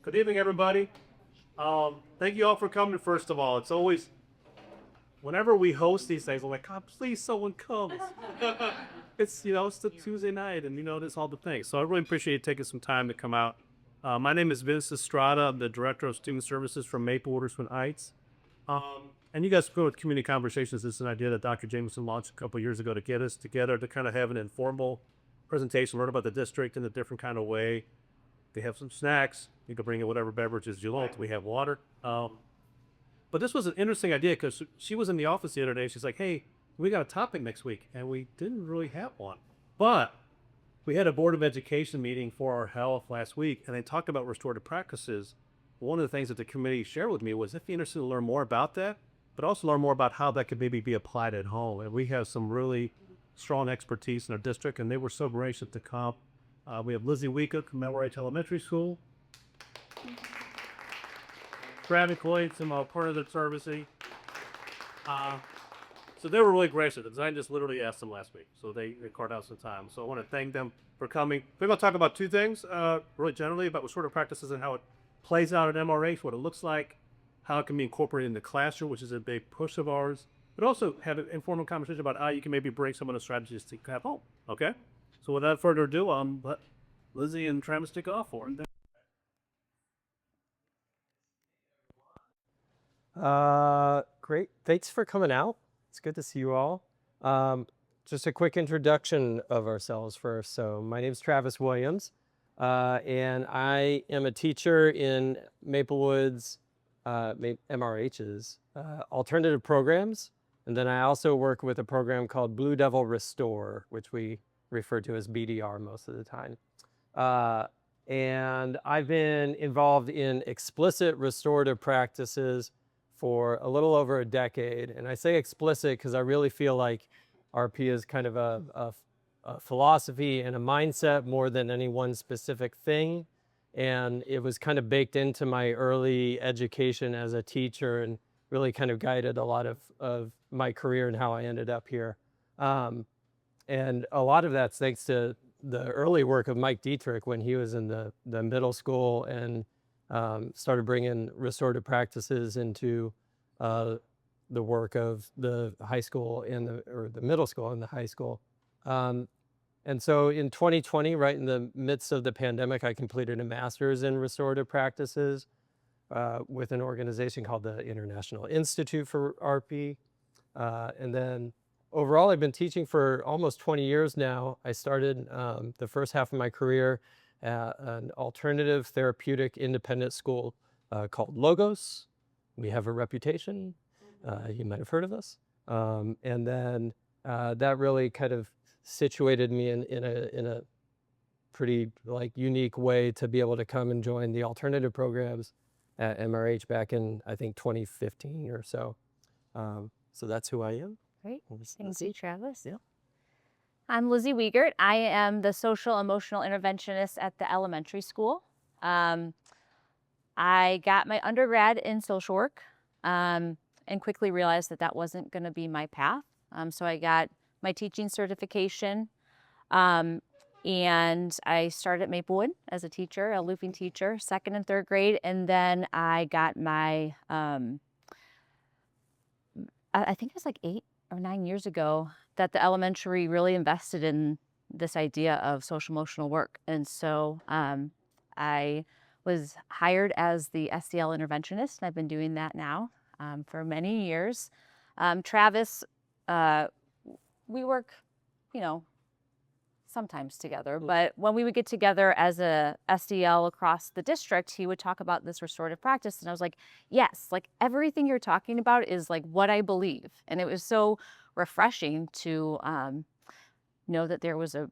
Good evening, everybody. Thank you all for coming. First of all, it's always whenever we host these things, I'm like, God, please, someone comes. It's the Tuesday night, and there's all the things. So I really appreciate you taking some time to come out. My name is Vince Estrada. I'm the director of student services from Maplewood Twin Heights. And you guys go with Community Conversations. This is an idea that Dr. Jameson launched a couple years ago to get us together to kind of have an informal presentation, learn about the district in a different kind of way. They have some snacks. You can bring in whatever beverages you want. We have water. But this was an interesting idea because she was in the office the other day. She's like, hey, we got a topic next week. And we didn't really have one. But we had a Board of Education meeting for our health last week, and they talked about restorative practices. One of the things that the committee shared with me was if you're interested to learn more about that, but also learn more about how that could maybe be applied at home. And we have some really strong expertise in our district, and they were so gracious to come. We have Lizzie Weeka from MRH Elementary School. Travis Lloyd from Alternative Servicing. So they were really gracious. The design just literally asked them last week, so they carved out some time. So I want to thank them for coming. We're going to talk about two things, really generally, about what sort of practices and how it plays out at MRH, what it looks like, how it can be incorporated in the classroom, which is a big push of ours, but also have an informal conversation about how you can maybe bring some of the strategies to have home, okay? So without further ado, let Lizzie and Travis take off for it. Great. Thanks for coming out. It's good to see you all. Just a quick introduction of ourselves first. So my name is Travis Williams, and I am a teacher in Maplewood's, MRH's alternative programs. And then I also work with a program called Blue Devil Restore, which we refer to as BDR most of the time. And I've been involved in explicit restorative practices for a little over a decade. And I say explicit because I really feel like RP is kind of a philosophy and a mindset more than any one specific thing. And it was kind of baked into my early education as a teacher and really kind of guided a lot of my career and how I ended up here. And a lot of that's thanks to the early work of Mike Dietrich when he was in the middle school and started bringing restorative practices into the work of the high school or the middle school and the high school. And so in 2020, right in the midst of the pandemic, I completed a master's in restorative practices with an organization called the International Institute for RP. And then overall, I've been teaching for almost 20 years now. I started the first half of my career at an alternative therapeutic independent school called Logos. We have a reputation. You might have heard of us. And then that really kind of situated me in a pretty unique way to be able to come and join the alternative programs at MRH back in, I think, 2015 or so. So that's who I am. Great. Thank you, Travis. Yeah. I'm Lizzie Wiegert. I am the social emotional interventionist at the elementary school. I got my undergrad in social work and quickly realized that wasn't going to be my path. So I got my teaching certification and I started at Maplewood as a teacher, a looping teacher, 2nd and 3rd grade. And then I got my, I think it was like 8 or 9 years ago that the elementary really invested in this idea of social emotional work. And so I was hired as the SEL interventionist, and I've been doing that now for many years. Travis, we work, sometimes together, but when we would get together as a SEL across the district, he would talk about this restorative practice. And I was like, yes, everything you're talking about is what I believe. And it was so refreshing to know that there was a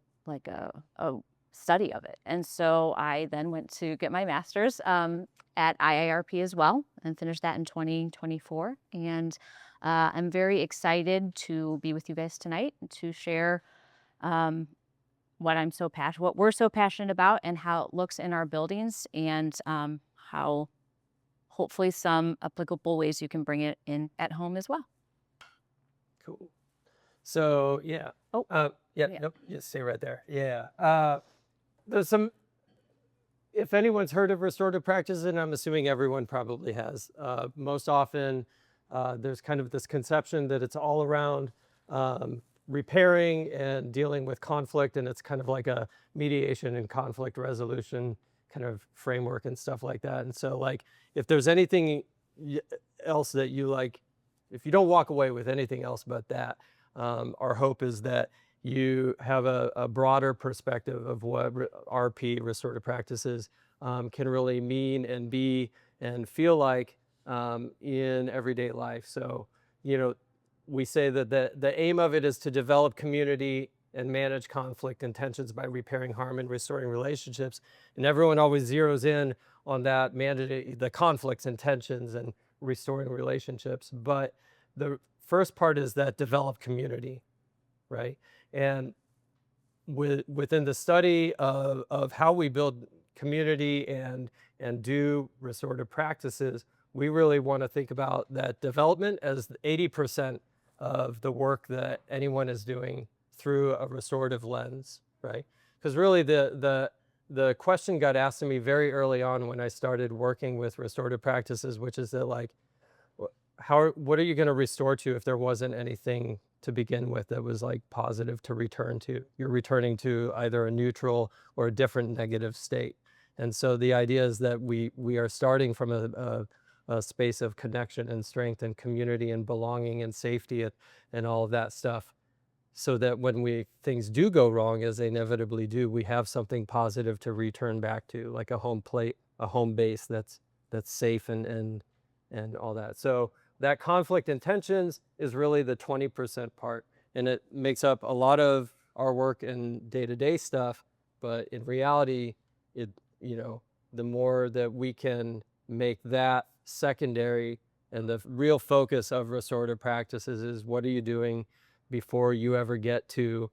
study of it. And so I then went to get my master's at IIRP as well and finished that in 2024. And I'm very excited to be with you guys tonight and to share what we're so passionate about and how it looks in our buildings and how hopefully some applicable ways you can bring it in at home as well. Cool. So yeah. Nope. Stay right there. Yeah. There's some if anyone's heard of restorative practices, and I'm assuming everyone probably has, most often there's kind of this conception that it's all around repairing and dealing with conflict, and it's kind of like a mediation and conflict resolution kind of framework and stuff like that. And so, like, if there's anything else that you like, if you don't walk away with anything else but that, our hope is that you have a broader perspective of what RP, restorative practices, can really mean and be and feel like in everyday life. So, you know, we say that the aim of it is to develop community and manage conflict and tensions by repairing harm and restoring relationships. And everyone always zeroes in on that, managing the conflicts and tensions and restoring relationships. But the first part is that develop community, right? And within the study of how we build community and do restorative practices, we really want to think about that development as 80% of the work that anyone is doing through a restorative lens, right? Because really the question got asked to me very early on when I started working with restorative practices, which is that, like, what are you going to restore to if there wasn't anything to begin with that was like positive to return to? You're returning to either a neutral or a different negative state. And so the idea is that we are starting from a space of connection and strength and community and belonging and safety and all of that stuff, so that when things do go wrong, as they inevitably do, we have something positive to return back to, like a home plate, a home base that's safe and all that. So that conflict and tensions is really the 20% part, and it makes up a lot of our work and day-to-day stuff. But in reality, the more that we can make that secondary, and the real focus of restorative practices is what are you doing before you ever get to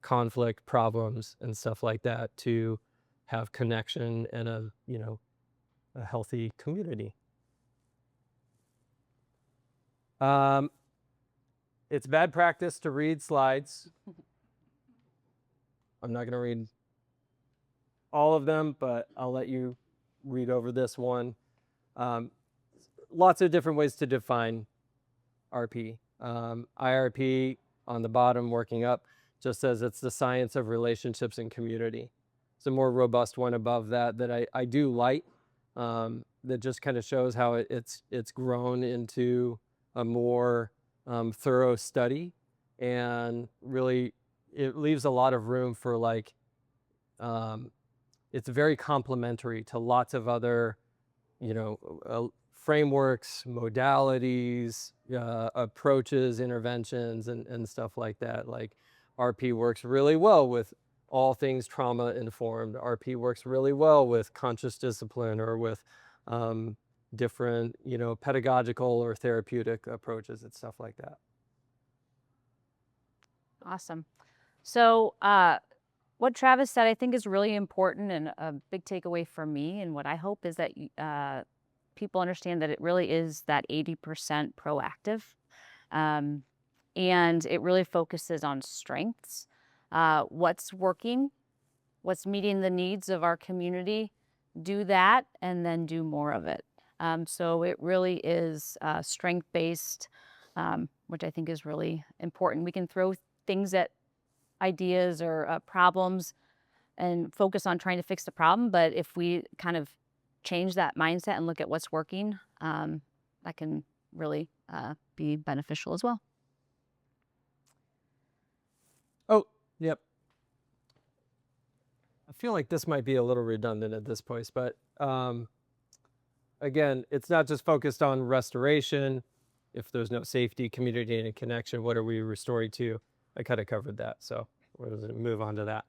conflict, problems, and stuff like that, to have connection and a healthy community. It's bad practice to read slides. I'm not going to read all of them, but I'll let you read over this one. Lots of different ways to define RP. IRP on the bottom, working up, just says it's the science of relationships and community. It's a more robust one above that I do like, that just kind of shows how it's grown into a more thorough study, and really it leaves a lot of room for, like, it's very complementary to lots of other frameworks, modalities, approaches, interventions, and stuff like that. Like, RP works really well with all things trauma informed. RP works really well with conscious discipline, or with different, pedagogical or therapeutic approaches and stuff like that. Awesome. So what Travis said, I think, is really important, and a big takeaway for me, and what I hope is that people understand that it really is that 80% proactive. And it really focuses on strengths, what's working, what's meeting the needs of our community, do that, and then do more of it. So it really is strength-based, which I think is really important. We can throw things at ideas or problems and focus on trying to fix the problem, but if we kind of change that mindset and look at what's working, that can really be beneficial as well. Oh, yep. I feel like this might be a little redundant at this point, but again, it's not just focused on restoration. If there's no safety, community, and connection, what are we restoring to? I kind of covered that, so we're going to move on to that.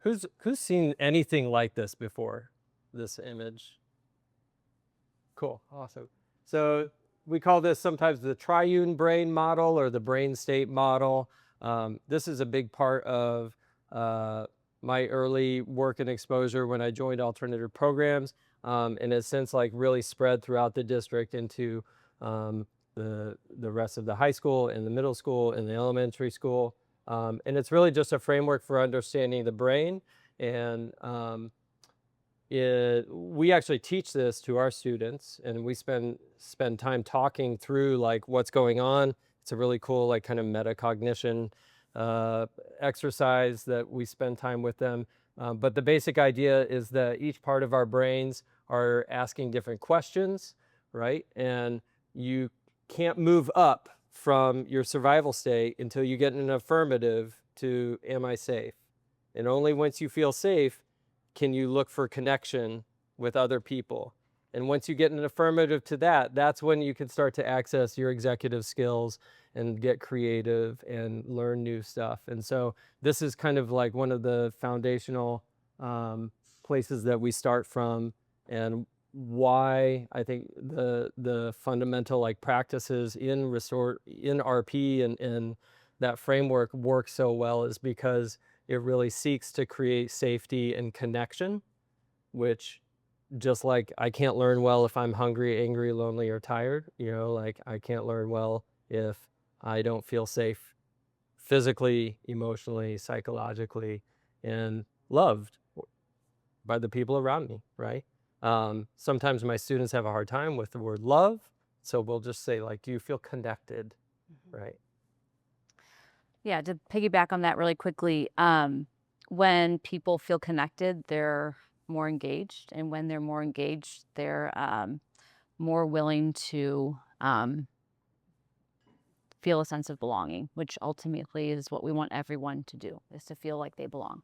Who's seen anything like this before? This image? Cool, awesome. So we call this sometimes the triune brain model or the brain state model. This is a big part of my early work and exposure when I joined alternative programs, and has since, like, really spread throughout the district into the rest of the high school and the middle school and the elementary school. And it's really just a framework for understanding the brain And we actually teach this to our students, and we spend time talking through like what's going on. It's a really cool like kind of metacognition exercise that we spend time with them. But the basic idea is that each part of our brains are asking different questions, right? And you can't move up from your survival state until you get an affirmative to, am I safe? And only once you feel safe can you look for connection with other people. And once you get an affirmative to that, that's when you can start to access your executive skills and get creative and learn new stuff. And so this is kind of like one of the foundational places that we start from, and why I think the fundamental like practices in RP and that framework work so well is because it really seeks to create safety and connection, which, just like I can't learn well if I'm hungry, angry, lonely, or tired, like I can't learn well if I don't feel safe physically, emotionally, psychologically, and loved by the people around me, right? Sometimes my students have a hard time with the word love, so we'll just say like, do you feel connected, right? Yeah, to piggyback on that really quickly, when people feel connected, they're more engaged, and when they're more engaged, they're more willing to feel a sense of belonging, which ultimately is what we want everyone to do, is to feel like they belong.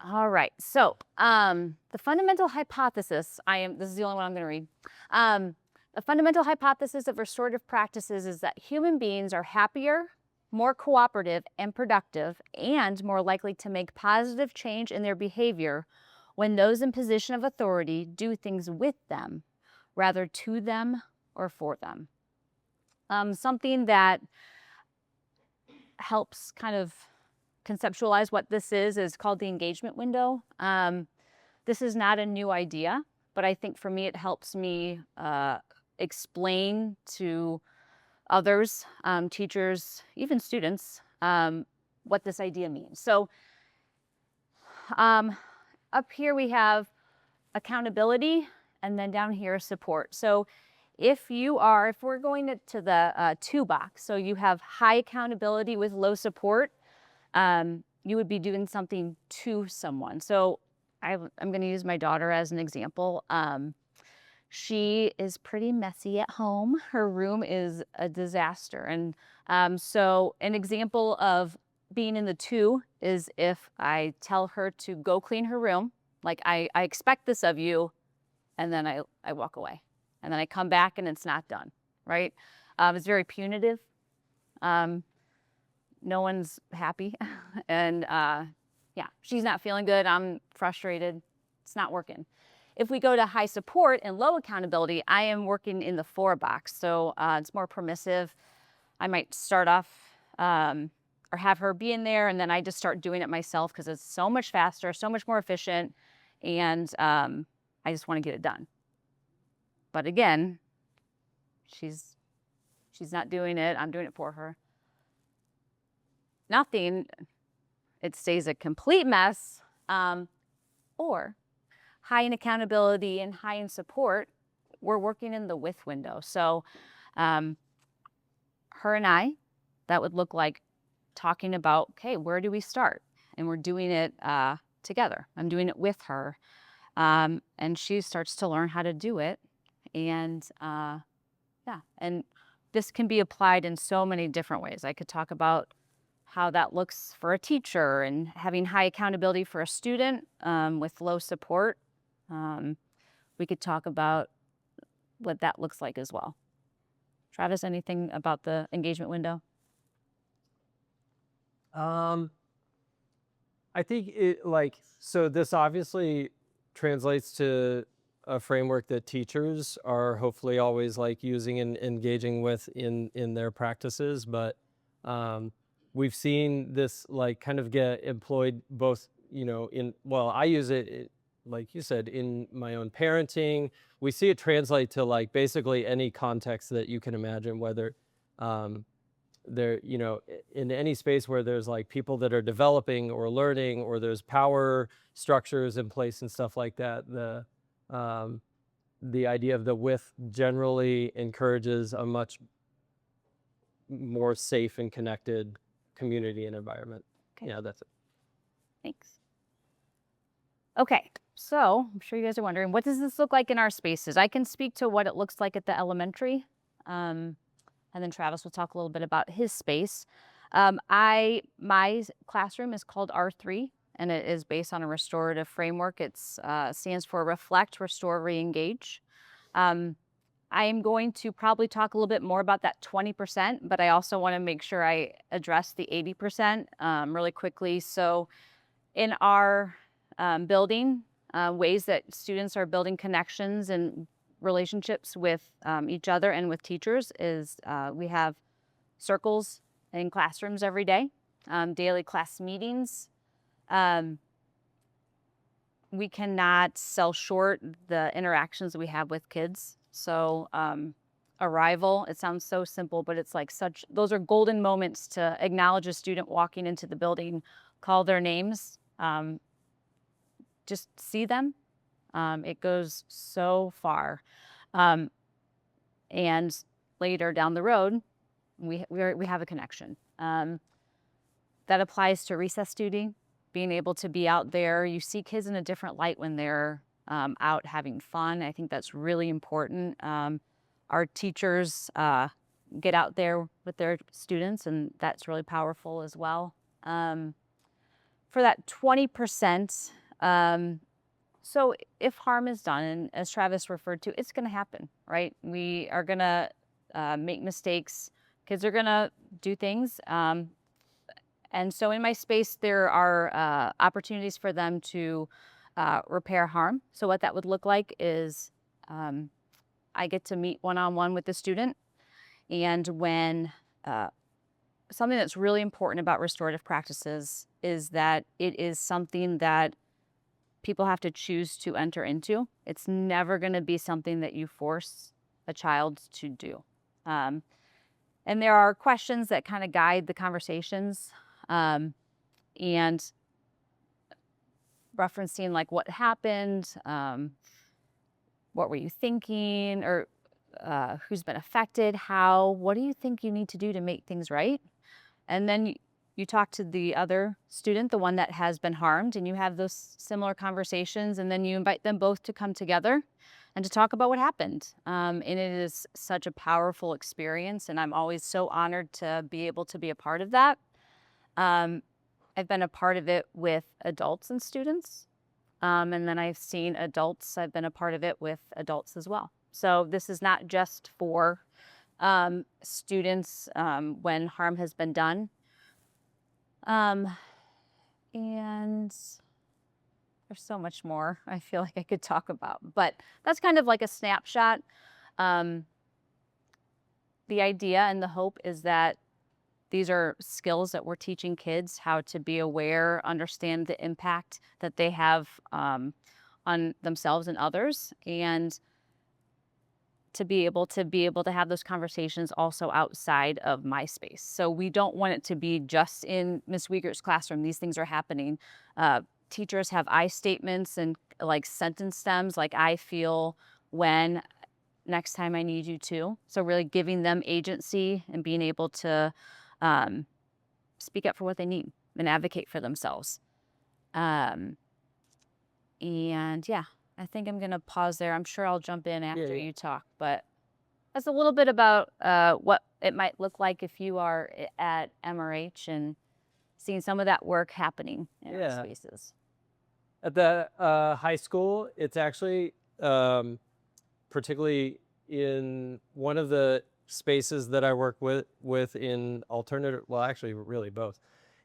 All right, so the fundamental hypothesis, this is the only one I'm going to read. The fundamental hypothesis of restorative practices is that human beings are happier, more cooperative and productive, and more likely to make positive change in their behavior when those in position of authority do things with them, rather to them or for them. Something that helps kind of conceptualize what this is called the engagement window. This is not a new idea, but I think for me it helps me explain to others, teachers, even students, what this idea means. So up here we have accountability, and then down here support. So if we're going to the 2 box, so you have high accountability with low support, you would be doing something to someone. So I'm going to use my daughter as an example. She is pretty messy at home. Her room is a disaster. And so an example of being in the 2 is if I tell her to go clean her room, like I expect this of you, and then I walk away. And then I come back and it's not done, right? It's very punitive. No one's happy. And yeah, she's not feeling good. I'm frustrated. It's not working. If we go to high support and low accountability, I am working in the 4 box. So it's more permissive. I might start off or have her be in there, and then I just start doing it myself because it's so much faster, so much more efficient, and I just want to get it done. But again, she's not doing it. I'm doing it for her. Nothing. It stays a complete mess. Or high in accountability and high in support, we're working in the with window. So her and I, that would look like talking about, okay, where do we start? And we're doing it together. I'm doing it with her. And she starts to learn how to do it. And yeah, and this can be applied in so many different ways. I could talk about how that looks for a teacher and having high accountability for a student with low support. We could talk about what that looks like as well. Travis, anything about the engagement window? I think so this obviously translates to a framework that teachers are hopefully always like using and engaging with in their practices, but we've seen this like kind of get employed both, I use it, like you said, in my own parenting. We see it translate to like basically any context that you can imagine, whether there, you know, in any space where there's like people that are developing or learning, or there's power structures in place and stuff like that, the idea of the with generally encourages a much more safe and connected community and environment. Okay. Yeah, that's it. Thanks. Okay, so I'm sure you guys are wondering, what does this look like in our spaces? I can speak to what it looks like at the elementary, and then Travis will talk a little bit about his space. My classroom is called R3, and it is based on a restorative framework. It stands for Reflect, Restore, Reengage. I am going to probably talk a little bit more about that 20%, but I also want to make sure I address the 80% really quickly. So in our building, ways that students are building connections and relationships with each other and with teachers is we have circles in classrooms every day, daily class meetings. We cannot sell short the interactions that we have with kids. So arrival, it sounds so simple, but it's like those are golden moments to acknowledge a student walking into the building, call their names, just see them. It goes so far. And later down the road, we have a connection. That applies to recess duty, being able to be out there. You see kids in a different light when they're out having fun. I think that's really important. Our teachers get out there with their students, and that's really powerful as well. For that 20%, so if harm is done, and as Travis referred to, it's going to happen, right? We are going to make mistakes. Kids are going to do things. And so in my space, there are opportunities for them to repair harm. So what that would look like is I get to meet one-on-one with the student. And when something that's really important about restorative practices is that it is something that people have to choose to enter into. It's never going to be something that you force a child to do. And there are questions that kind of guide the conversations, and referencing like what happened, what were you thinking, or who's been affected, what do you think you need to do to make things right? And then you talk to the other student, the one that has been harmed, and you have those similar conversations, and then you invite them both to come together and to talk about what happened. And it is such a powerful experience, and I'm always so honored to be able to be a part of that. I've been a part of it with adults and students, and then I've seen adults, I've been a part of it with adults as well. So this is not just for students when harm has been done. And there's so much more I feel like I could talk about, but that's kind of like a snapshot. The idea and the hope is that these are skills that we're teaching kids how to be aware, understand the impact that they have on themselves and others, and to be able to have those conversations also outside of my space. So we don't want it to be just in Ms. Wiegert's classroom. These things are happening. Teachers have I statements and like sentence stems, like I feel when, next time I need you to. So really giving them agency and being able to speak up for what they need and advocate for themselves. And yeah, I think I'm going to pause there. I'm sure I'll jump in after you talk, but that's a little bit about what it might look like if you are at MRH and seeing some of that work happening in our spaces. At the high school, it's actually particularly in one of the spaces that I work with in alternative, well, actually really both.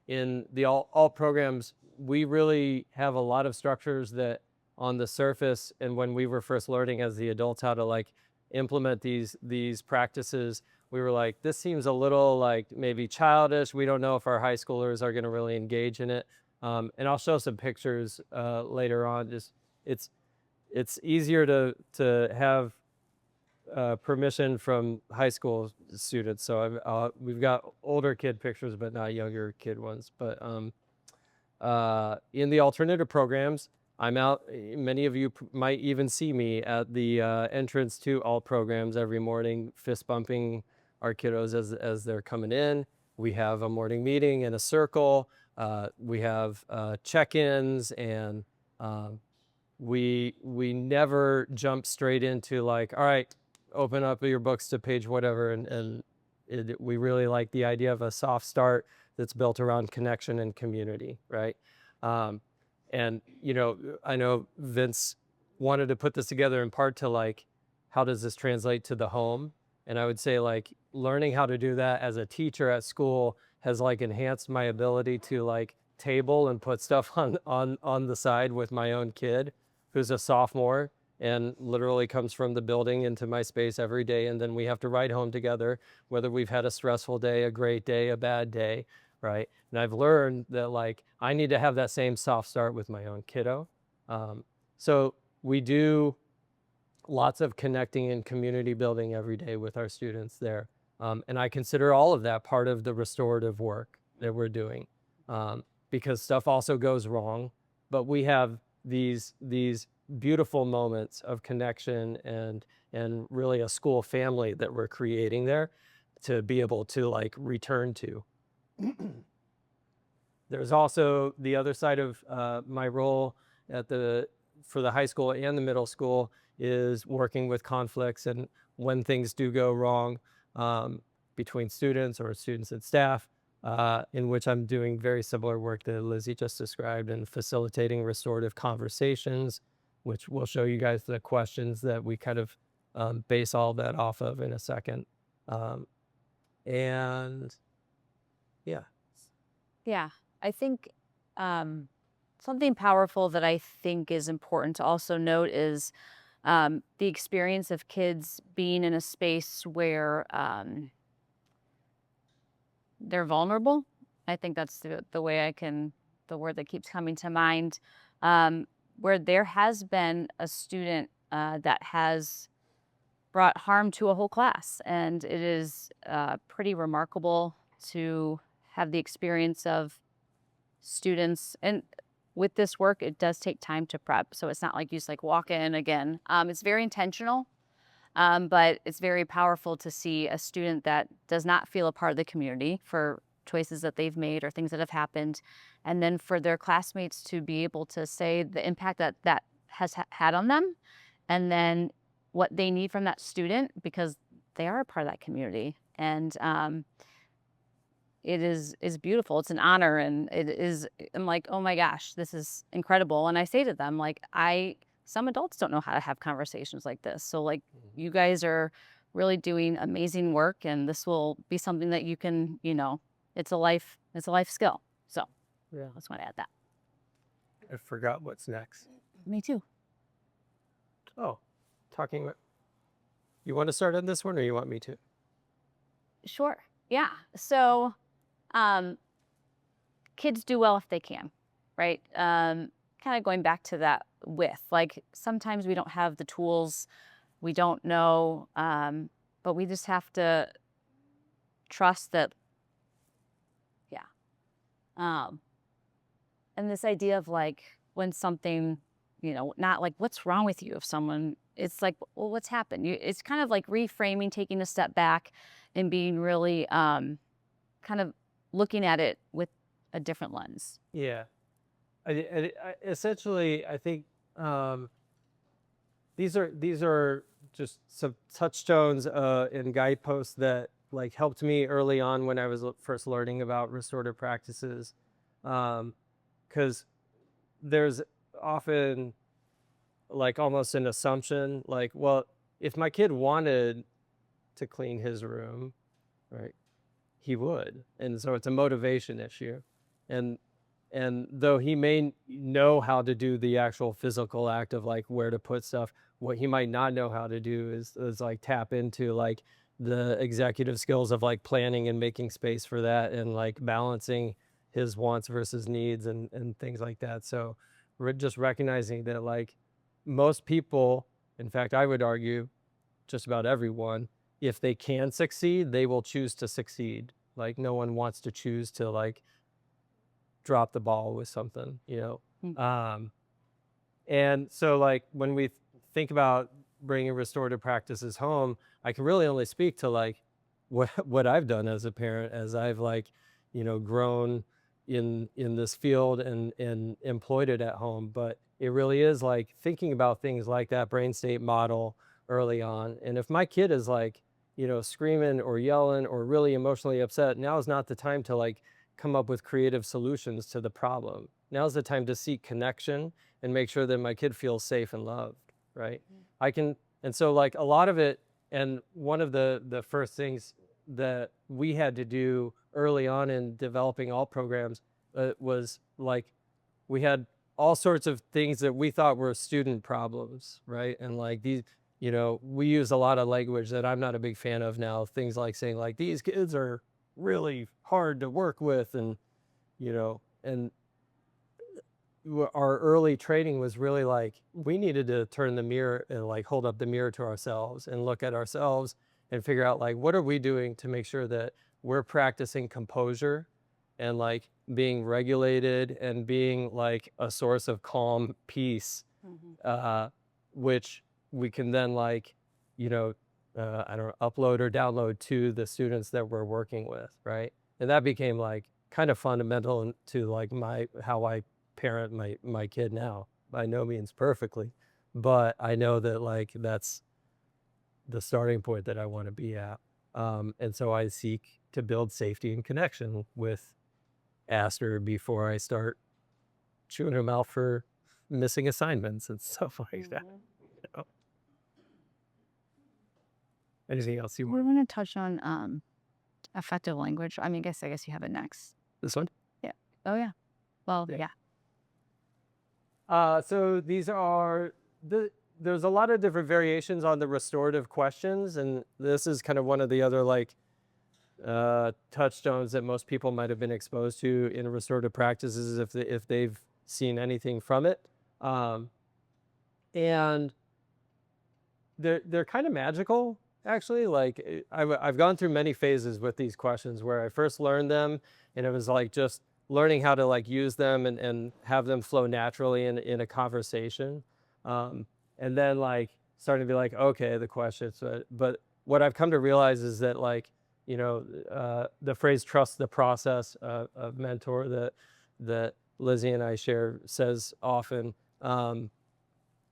In the all programs, we really have a lot of structures that on the surface, and when we were first learning as the adults how to like implement these practices, we were like, this seems a little like maybe childish. We don't know if our high schoolers are going to really engage in it. And I'll show some pictures later on. Just it's easier to have permission from high school students. So we've got older kid pictures, but not younger kid ones. But in the alternative programs, I'm out. Many of you might even see me at the entrance to all programs every morning, fist bumping our kiddos as they're coming in. We have a morning meeting in a circle. We have check-ins, and we never jump straight into like, all right, open up your books to page whatever, and we really like the idea of a soft start that's built around connection and community, right? And I know Vince wanted to put this together in part to like, how does this translate to the home? And I would say like learning how to do that as a teacher at school has like enhanced my ability to like table and put stuff on the side with my own kid who's a sophomore and literally comes from the building into my space every day. And then we have to ride home together, whether we've had a stressful day, a great day, a bad day, right? And I've learned that like, I need to have that same soft start with my own kiddo. So we do lots of connecting and community building every day with our students there. And I consider all of that part of the restorative work that we're doing, because stuff also goes wrong, but we have these beautiful moments of connection and really a school family that we're creating there to be able to like return to. There's also the other side of my role for the high school and the middle school is working with conflicts and when things do go wrong between students or students and staff, in which I'm doing very similar work that Lizzie just described and facilitating restorative conversations, which we'll show you guys the questions that we kind of base all that off of in a second. And yeah. Yeah, I think something powerful that I think is important to also note is the experience of kids being in a space where they're vulnerable. I think that's the way the word that keeps coming to mind, where there has been a student that has brought harm to a whole class. And it is pretty remarkable to have the experience of students. And with this work, it does take time to prep. So it's not like you just like walk in again. It's very intentional, but it's very powerful to see a student that does not feel a part of the community for choices that they've made or things that have happened. And then for their classmates to be able to say the impact that has had on them, and then what they need from that student because they are a part of that community. And it is beautiful. It's an honor, and I'm like, oh my gosh, this is incredible. And I say to them, like, some adults don't know how to have conversations like this. So like, you guys are really doing amazing work, and this will be something that you can, it's a life skill. So yeah, I just want to add that. I forgot what's next. Me too. Oh, talking about, you want to start on this one or you want me to? Sure. Yeah. So, kids do well if they can, right? Kind of going back to that like sometimes we don't have the tools, we don't know, but we just have to trust that, yeah. And this idea of like when something, not like what's wrong with you if someone, it's like, well, what's happened? It's kind of like reframing, taking a step back and being really kind of looking at it with a different lens. Yeah. Essentially, I think these are just some touchstones and guideposts that like helped me early on when I was first learning about restorative practices, because there's often like almost an assumption like, well, if my kid wanted to clean his room, right, he would. And so it's a motivation issue. And though he may know how to do the actual physical act of like where to put stuff, what he might not know how to do is like tap into like the executive skills of like planning and making space for that and like balancing his wants versus needs and things like that. So we're just recognizing that like most people, in fact, I would argue, just about everyone, if they can succeed, they will choose to succeed. Like no one wants to choose to like drop the ball with something, you know? And so like when we think about bringing restorative practices home, I can really only speak to like what I've done as a parent, as I've like, you know, grown in this field and employed it at home. But it really is like thinking about things like that brain state model early on. And if my kid is like, you know, screaming or yelling or really emotionally upset, now is not the time to like come up with creative solutions to the problem. Now's the time to seek connection and make sure that my kid feels safe and loved, right? And so like a lot of it, and one of the first things that we had to do early on in developing all programs was like, we had all sorts of things that we thought were student problems, right? And like these, you know, we use a lot of language that I'm not a big fan of now. Things like saying like, these kids are really hard to work with, and, you know, and our early training was really like, we needed to turn the mirror and like hold up the mirror to ourselves and look at ourselves and figure out like, what are we doing to make sure that we're practicing composure and like being regulated and being like a source of calm peace, which we can then like, you know, I don't know, upload or download to the students that we're working with, right? And that became like kind of fundamental to like how I parent my kid now. By no means perfectly, but I know that like that's the starting point that I want to be at. And so I seek to build safety and connection with Aster before I start chewing him out for missing assignments and stuff like that. You know? Anything else you We're want? going to touch on effective language. I mean, I guess you have it next. This one? Yeah. Oh yeah. Well, Yeah. yeah. So these are there's a lot of different variations on the restorative questions, and this is kind of one of the other like touchstones that most people might have been exposed to in restorative practices if they've seen anything from it. And they're kind of magical, actually. Like I've gone through many phases with these questions where I first learned them, and it was like just learning how to like use them and have them flow naturally in a conversation. And then like starting to be like, okay, the questions. But what I've come to realize is that like, you know, the phrase "trust the process" of mentor that Lizzie and I share says often.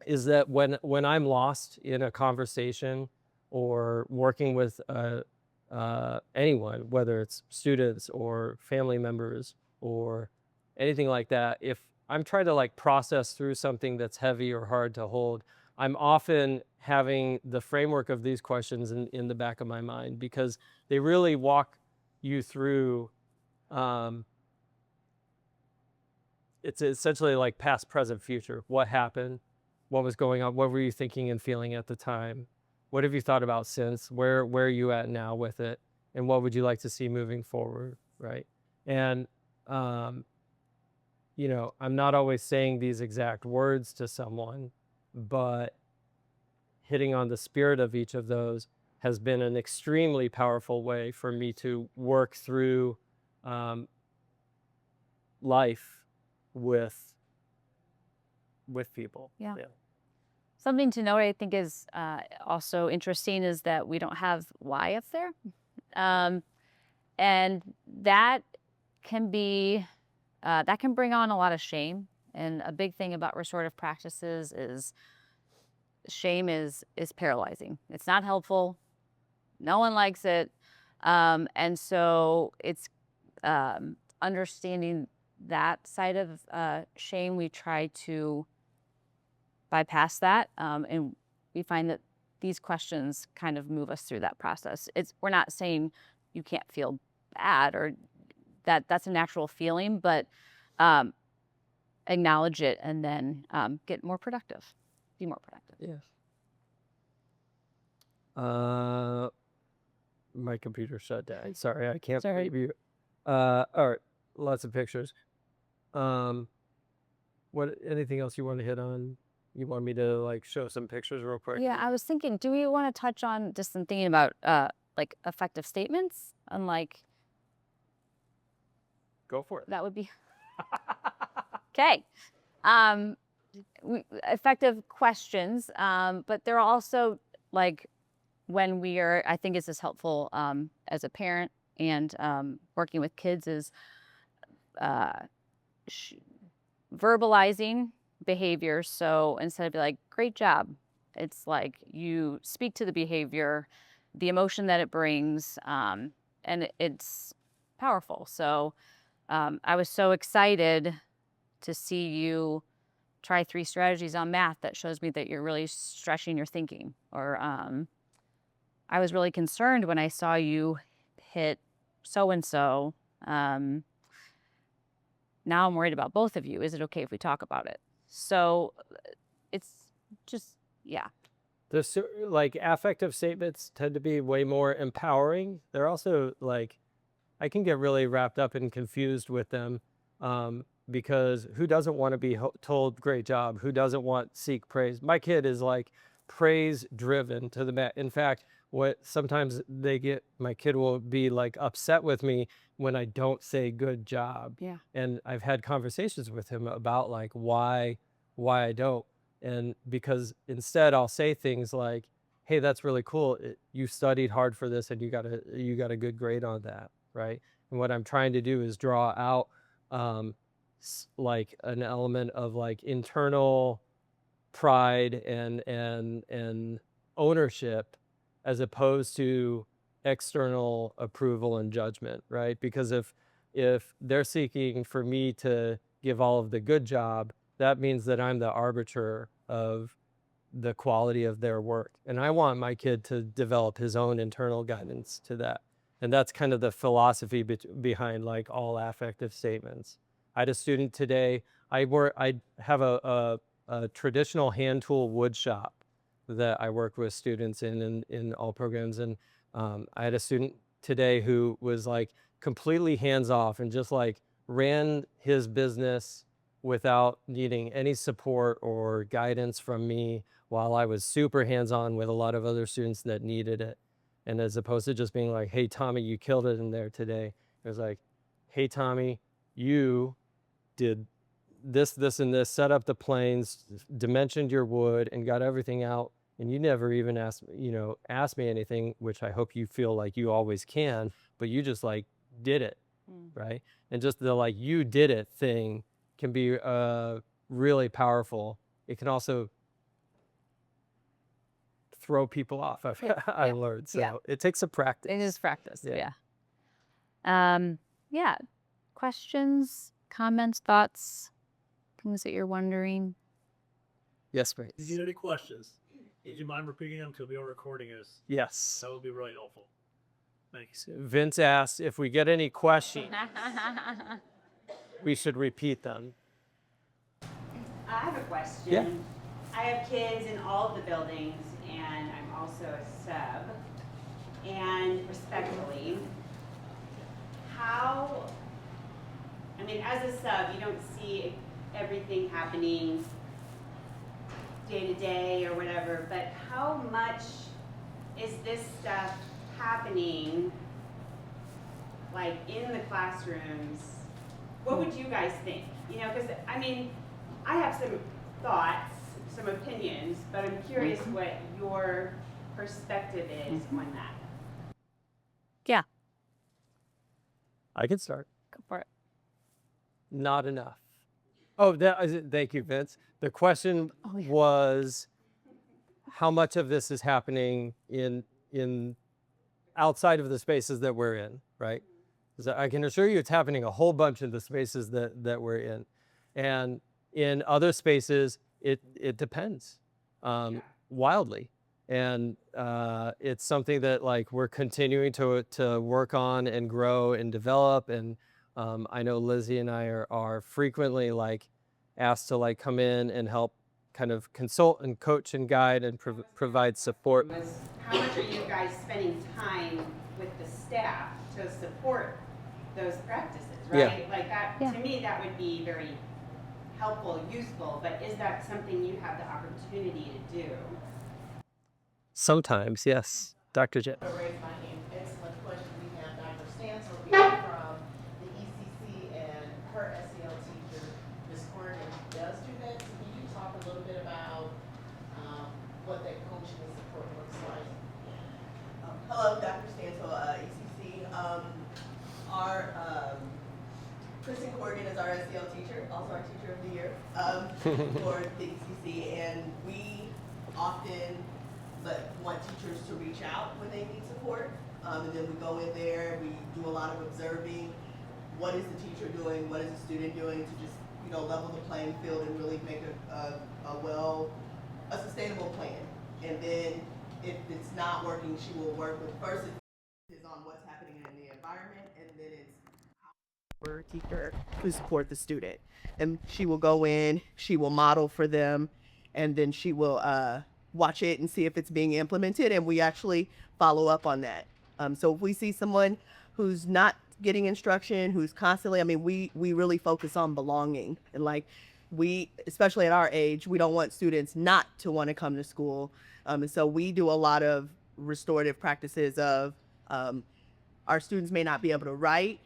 Is that when I'm lost in a conversation or working with anyone, whether it's students or family members or anything like that, if I'm trying to like process through something that's heavy or hard to hold, I'm often having the framework of these questions in the back of my mind, because they really walk you through. It's essentially like past, present, future. What happened? What was going on? What were you thinking and feeling at the time? What have you thought about since? Where are you at now with it? And what would you like to see moving forward, right? And, you know, I'm not always saying these exact words to someone, but hitting on the spirit of each of those has been an extremely powerful way for me to work through life with people. Yeah. Something to note, I think, is also interesting is that we don't have why up there. And that can be, that can bring on a lot of shame. And a big thing about restorative practices is shame is paralyzing. It's not helpful. No one likes it. And so it's understanding that side of shame. We try to bypass that, and we find that these questions kind of move us through that process. We're not saying you can't feel bad or that's a natural feeling, but acknowledge it and then get more productive, be more productive. Yes. My computer shut down. Sorry, I can't Sorry. preview. All right, lots of pictures. What? Anything else you want to hit on, You want me to like show some pictures real quick? Yeah, I was thinking, do we want to touch on just some thinking about like effective statements? And like Go for it. that would be okay. Effective questions, but they're also like when we are, I think this is helpful as a parent and working with kids is verbalizing behavior. So instead of be like, great job, it's like you speak to the behavior, the emotion that it brings, and it's powerful. So I was so excited to see you try 3 strategies on math. That shows me that you're really stretching your thinking. Or I was really concerned when I saw you hit so-and-so. Now I'm worried about both of you. Is it okay if we talk about it? So it's just, yeah. Like affective statements tend to be way more empowering. They're also like, I can get really wrapped up and confused with them because who doesn't want to be told great job? Who doesn't want seek praise? My kid is like praise driven to the max. In fact, what sometimes my kid will be like upset with me when I don't say good job. Yeah. And I've had conversations with him about like why I don't. And because instead I'll say things like, hey, that's really cool. You studied hard for this and you got a good grade on that, right? And what I'm trying to do is draw out like an element of like internal pride and ownership as opposed to external approval and judgment, right? Because if they're seeking for me to give all of the good job, that means that I'm the arbiter of the quality of their work. And I want my kid to develop his own internal guidance to that. And that's kind of the philosophy behind like all affective statements. I had a student today, I have a traditional hand tool wood shop that I work with students in all programs. And I had a student today who was like completely hands off and just like ran his business without needing any support or guidance from me while I was super hands-on with a lot of other students that needed it. And as opposed to just being like, hey, Tommy, you killed it in there today. It was like, hey, Tommy, you did this, this, and this, set up the planes, dimensioned your wood, and got everything out. And you never even asked me anything, which I hope you feel like you always can, but you just like did it, right? And just the like you did it thing can be really powerful. It can also throw people off. I learned. So it takes some practice. It is practice. Yeah. Yeah. Questions, comments, thoughts, things that you're wondering. Yes, please. If you get any questions, would you mind repeating them because we are recording this? Yes. That would be really helpful. Thanks. Vince asked if we get any questions, we should repeat them. I have a question. Yeah. I have kids in all of the buildings, and I'm also a sub. And respectfully, as a sub, you don't see everything happening day to day or whatever, but how much is this stuff happening, like in the classrooms? What would you guys think? Because I have some thoughts, some opinions, but I'm curious what your perspective is on that. Yeah. I can start. Go for it. Not enough. Oh, thank you, Vince. The question was how much of this is happening in outside of the spaces that we're in, right? Because I can assure you it's happening a whole bunch of the spaces that we're in. And in other spaces, it depends wildly. And it's something that like we're continuing to work on and grow and develop. And I know Lizzie and I are frequently like asked to like come in and help kind of consult and coach and guide and provide support. How much are you guys spending time with the staff to support those practices, right? Yeah. Like that, to me, that would be very helpful, useful, but is that something you have the opportunity to do? Sometimes, yes. Dr. J. I raise my hand. Excellent question. We have Dr. Stansel here from the ECC, and her SEL teacher, Ms. Corrigan, does do that. So can you talk a little bit about what that coaching and support looks like? Hello, Dr. Stansel, ECC. Our Kristen Corrigan is our SEL teacher, also our teacher of the year for the ECC, and we often want teachers to reach out when they need support, and then we go in there, we do a lot of observing. What is the teacher doing? What is the student doing to just, level the playing field and really make a sustainable plan. And then if it's not working, she will work with, first is on what's happening in the environment, and then it's for a teacher to support the student. And she will go in, she will model for them, and then she will watch it and see if it's being implemented, and we actually follow up on that. So if we see someone who's not getting instruction, who's constantly, we really focus on belonging. And we, especially at our age, we don't want students not to want to come to school. And so we do a lot of restorative practices of our students may not be able to write.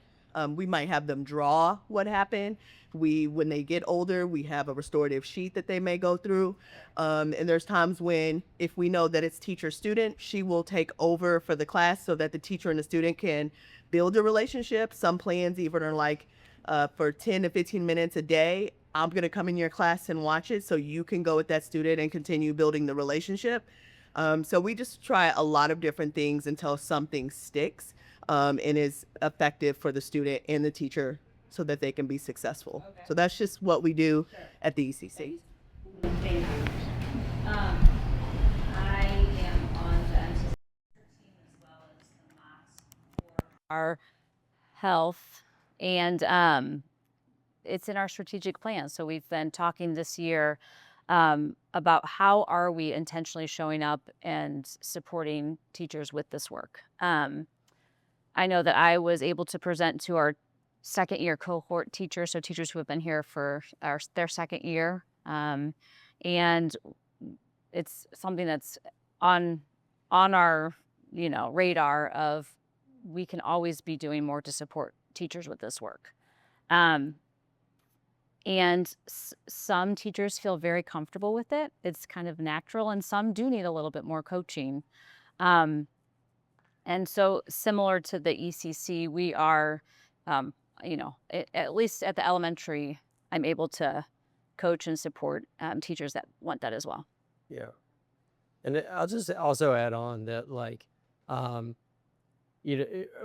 We might have them draw what happened. When they get older, we have a restorative sheet that they may go through. And there's times when, if we know that it's teacher-student, she will take over for the class so that the teacher and the student can build a relationship. Some plans even are for 10 to 15 minutes a day, I'm going to come in your class and watch it so you can go with that student and continue building the relationship. So we just try a lot of different things until something sticks and is effective for the student and the teacher so that they can be successful. Okay. So that's just what we do at the ECC. Thank you. I am on the MCC team as well as the MOX for our health, and it's in our strategic plan. So we've been talking this year about how are we intentionally showing up and supporting teachers with this work. I know that I was able to present to our second year cohort teachers, so teachers who have been here for their second year. And it's something that's on our, radar of we can always be doing more to support teachers with this work. And some teachers feel very comfortable with it. It's kind of natural, and some do need a little bit more coaching. And so similar to the ECC, we are, at least at the elementary, I'm able to coach and support teachers that want that as well. Yeah. And I'll just also add on that,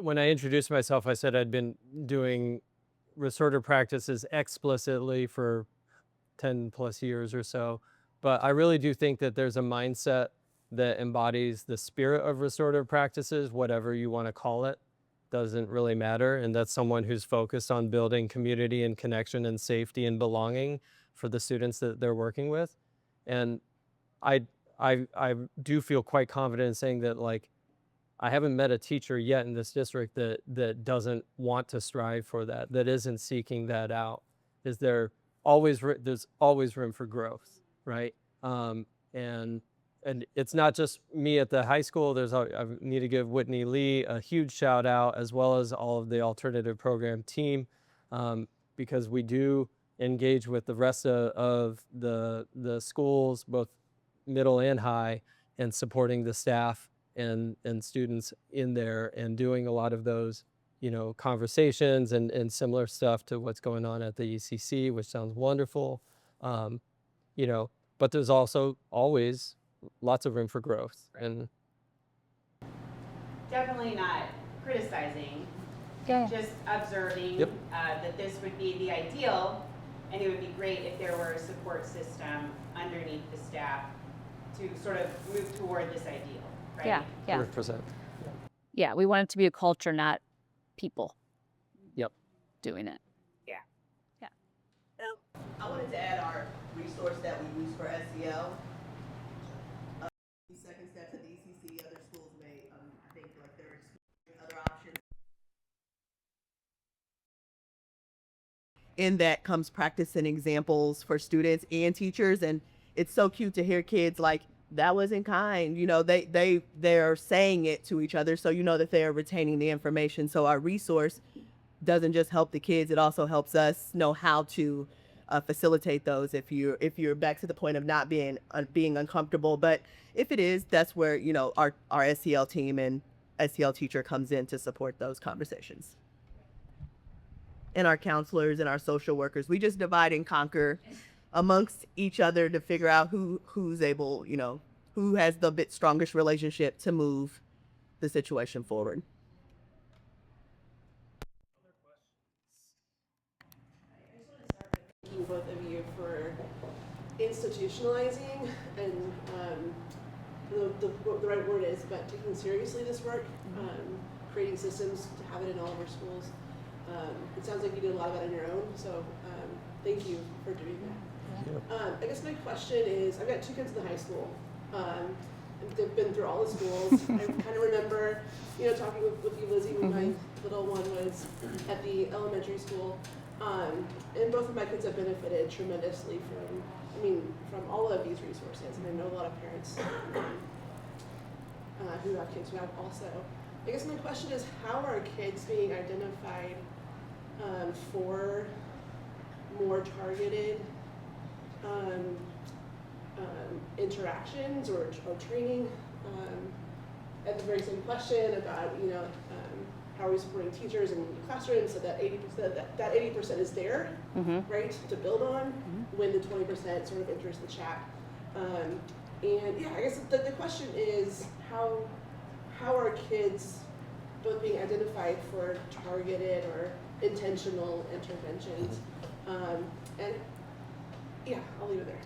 when I introduced myself, I said I'd been doing restorative practices explicitly for 10 plus years or so. But I really do think that there's a mindset that embodies the spirit of restorative practices, whatever you want to call it, doesn't really matter. And that's someone who's focused on building community and connection and safety and belonging for the students that they're working with. And I do feel quite confident in saying that, I haven't met a teacher yet in this district that doesn't want to strive for that isn't seeking that out. There's always room for growth, right? And it's not just me at the high school. I need to give Whitney Lee a huge shout out, as well as all of the alternative program team, because we do engage with the rest of the schools, both middle and high, and supporting the staff and students in there, and doing a lot of those, conversations and similar stuff to what's going on at the ECC, which sounds wonderful. But there's also always lots of room for growth. And Definitely not criticizing, Yeah. just observing. Yep. That this would be the ideal, and it would be great if there were a support system underneath the staff to sort of move toward this ideal, right? Yeah. 100%. Yeah, we want it to be a culture, not people. Yep. Doing it. I wanted to add our resource that we use for SEL. Second step to the ECC, other schools may, I think, they're exploring other options. in that comes practice and examples for students and teachers. And it's so cute to hear kids like, that wasn't kind, you know, they're saying it to each other, so you know that they're retaining the information. So our resource doesn't just help the kids, it also helps us know how to facilitate those if you're back to the point of not being uncomfortable. But if it is, that's where, you know, our SEL team and SEL teacher comes in to support those conversations. And our counselors and our social workers, we just divide and conquer amongst each other to figure out who's able, you know, who has the bit strongest relationship to move the situation forward. Thanking both of you for institutionalizing and the right word is, but taking seriously this work, creating systems to have it in all of our schools. It sounds like you did a lot of that on your own, so thank you for doing that. I guess my question is, I've got 2 kids in the high school. And they've been through all the schools. I kind of remember, you know, talking with you, Lizzie, when my little one was at the elementary school. And both of my kids have benefited tremendously from all of these resources. And I know a lot of parents who have kids who have also. I guess my question is, how are kids being identified for more targeted interactions or training? At the very same question about, you know, how are we supporting teachers in classrooms so that 80% is there, right, to build on when the 20% sort of enters the chat. And yeah, I guess the question is, how are kids both being identified for targeted or intentional interventions? And yeah, I'll leave it there.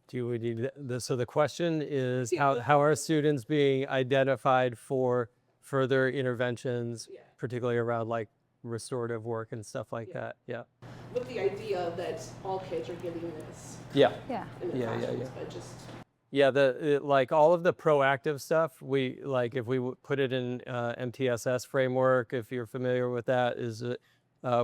Do we need this? So the question is, how are students being identified for further interventions, particularly around like restorative work and stuff like that? Yeah. With the idea that all kids are getting this Yeah. Yeah. in the classrooms, but just Yeah, like all of the proactive stuff, we like if we put it in MTSS framework, if you're familiar with that, is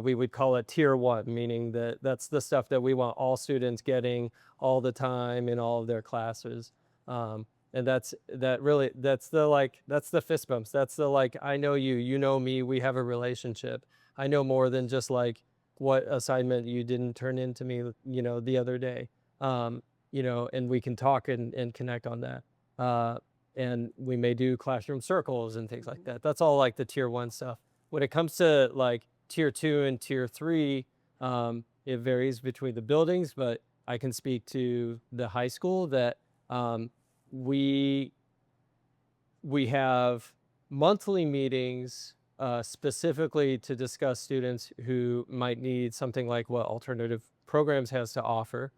we would call it tier 1, meaning that that's the stuff that we want all students getting all the time in all of their classes. And that's the fist bumps. That's the like, I know you, you know me, we have a relationship. I know more than just like what assignment you didn't turn into me, you know, the other day. You know, and we can talk and connect on that. And we may do classroom circles and things like that. That's all like the tier 1 stuff. When it comes to like tier 2 and tier 3, it varies between the buildings, but I can speak to the high school that we have monthly meetings specifically to discuss students who might need something like what Alternative Programs has to offer.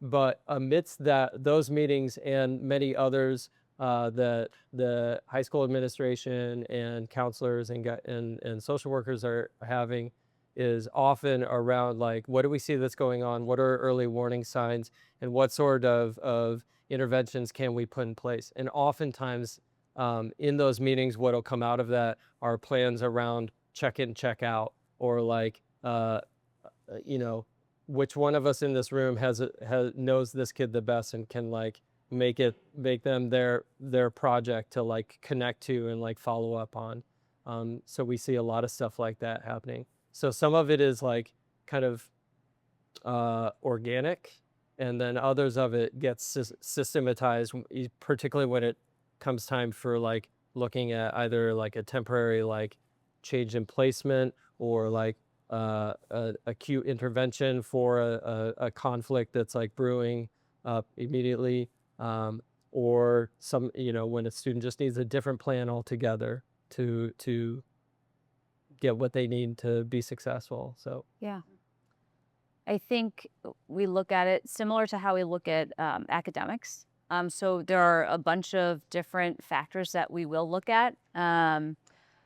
But amidst those meetings and many others that the high school administration and counselors and social workers are having is often around like, what do we see that's going on? What are early warning signs? And what sort of interventions can we put in place? And oftentimes in those meetings, what'll come out of that are plans around check in, check out, or like, you know, which one of us in this room knows this kid the best and can like make them their project to like connect to and like follow up on. So we see a lot of stuff like that happening. So some of it is like kind of organic, and then others of it gets systematized, particularly when it comes time for like looking at either like a temporary like change in placement or like acute intervention for a conflict that's like brewing up immediately, or some, you know, when a student just needs a different plan altogether to get what they need to be successful. So Yeah. I think we look at it similar to how we look at academics. So there are a bunch of different factors that we will look at.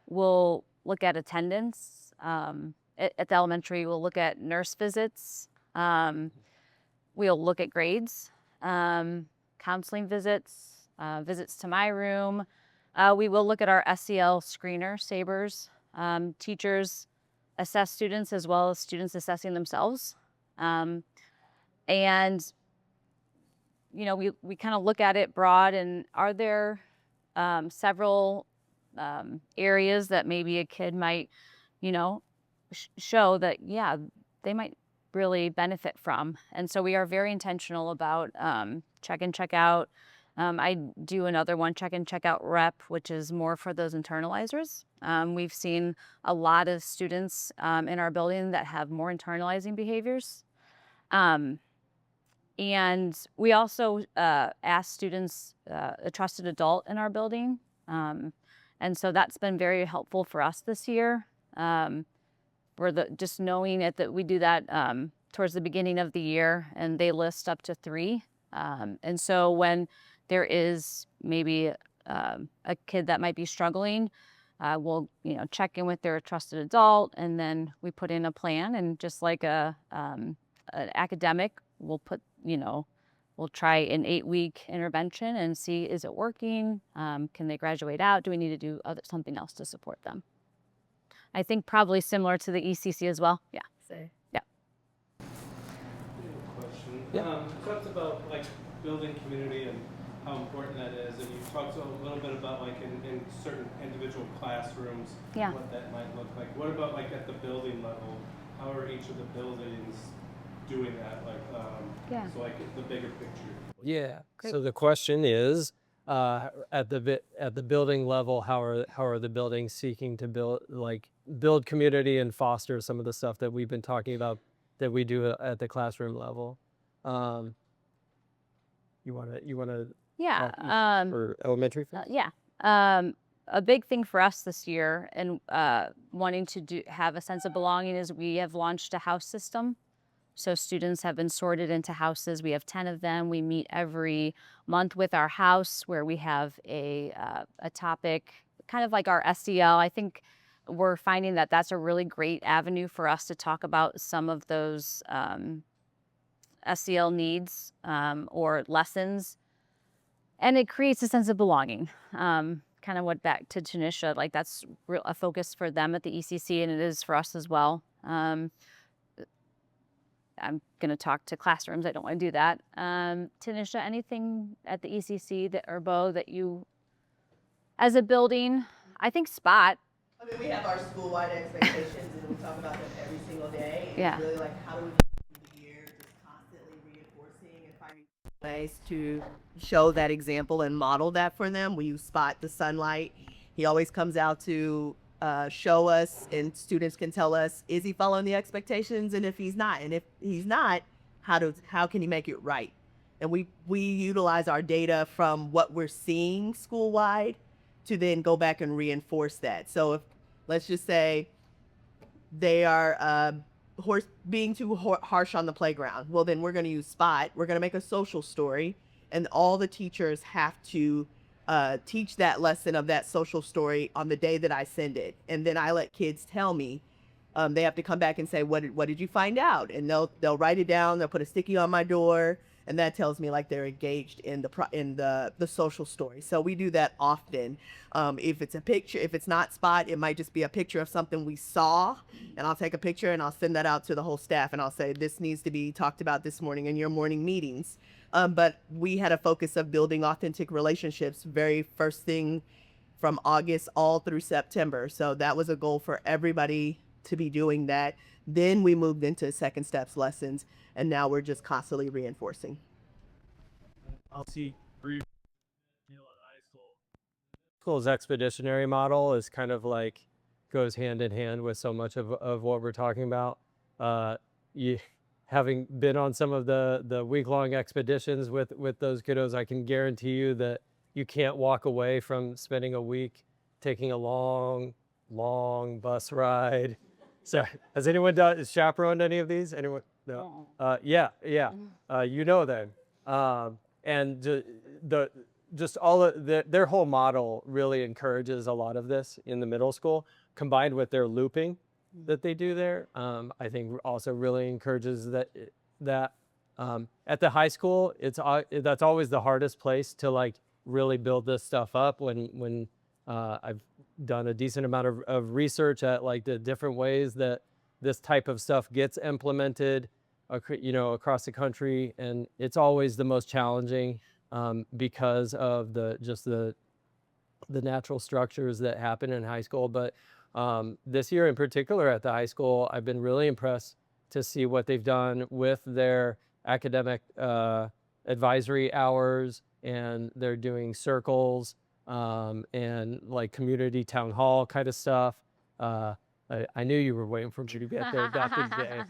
We'll look at attendance. At the elementary, we'll look at nurse visits. We'll look at grades, counseling visits, visits to my room. We will look at our SEL screener, SABERS, teachers' assess students as well as students assessing themselves. And, you know, we kind of look at it broad, and are there several areas that maybe a kid might, you know, show that, yeah, they might really benefit from. And so we are very intentional about check in, check out. I do another one, check in, check out rep, which is more for those internalizers. We've seen a lot of students in our building that have more internalizing behaviors. And we also ask students a trusted adult in our building. And so that's been very helpful for us this year. Just knowing it that we do that towards the beginning of the year, and they list up to 3. And so when there is maybe a kid that might be struggling, we'll check in with their trusted adult, and then we put in a plan. And just like an academic, we'll try an 8-week intervention and see, is it working? Can they graduate out? Do we need to do something else to support them? I think probably similar to the ECC as well. Yeah. Yeah. Question. Yeah. You talked about like building community and how important that is, and you talked a little bit about like in certain individual classrooms, Yeah. what that might look like. What about like at the building level? How are each of the buildings doing that? Like, Yeah. so like the bigger picture. Yeah. Great. So the question is, at the building level, how are the buildings seeking to build community and foster some of the stuff that we've been talking about that we do at the classroom level? You wanna Yeah. for elementary first? Yeah. A big thing for us this year, and wanting to have a sense of belonging, is we have launched a house system. So students have been sorted into houses. We have 10 of them. We meet every month with our house, where we have a topic, kind of like our SEL. I think we're finding that that's a really great avenue for us to talk about some of those SEL needs or lessons. And it creates a sense of belonging. Kind of went back to Tanisha, like that's a focus for them at the ECC, and it is for us as well. I'm going to talk to classrooms. I don't want to do that. Tanisha, anything at the ECC or Bo that you, as a building, I think Spot. I mean, we have our school-wide expectations, and we talk about them every single day. And Yeah. It's really like, how do we get through the year, just constantly reinforcing and finding ways to show that example and model that for them. We use Spot, the sunlight. He always comes out to show us, and students can tell us, is he following the expectations? And if he's not, how can he make it right? And we utilize our data from what we're seeing school-wide to then go back and reinforce that. So if, let's just say, they are being too harsh on the playground, well, then we're going to use Spot. We're going to make a social story, and all the teachers have to teach that lesson of that social story on the day that I send it. And then I let kids tell me. They have to come back and say, what did you find out? And they'll write it down. They'll put a sticky on my door, and that tells me like they're engaged in the social story. So we do that often. If it's a picture, if it's not Spot, it might just be a picture of something we saw, and I'll take a picture and I'll send that out to the whole staff, and I'll say, this needs to be talked about this morning in your morning meetings. But we had a focus of building authentic relationships very first thing from August all through September. So that was a goal for everybody to be doing that. Then we moved into second steps lessons, and now we're just constantly reinforcing. I'll see. School's expeditionary model is kind of like goes hand in hand with so much of what we're talking about. Having been on some of the week-long expeditions with those kiddos, I can guarantee you that you can't walk away from spending a week taking a long bus ride. So has anyone chaperoned any of these? Anyone? No. Yeah. You know them. And their whole model really encourages a lot of this in the middle school, combined with their looping that they do there. I think also really encourages that at the high school, that's always the hardest place to like really build this stuff up. When I've done a decent amount of research at like the different ways that this type of stuff gets implemented, across the country, and it's always the most challenging because of the natural structures that happen in high school. But this year in particular at the high school, I've been really impressed to see what they've done with their academic advisory hours, and they're doing circles and like community town hall kind of stuff. I knew you were waiting for me to get there, Dr. J.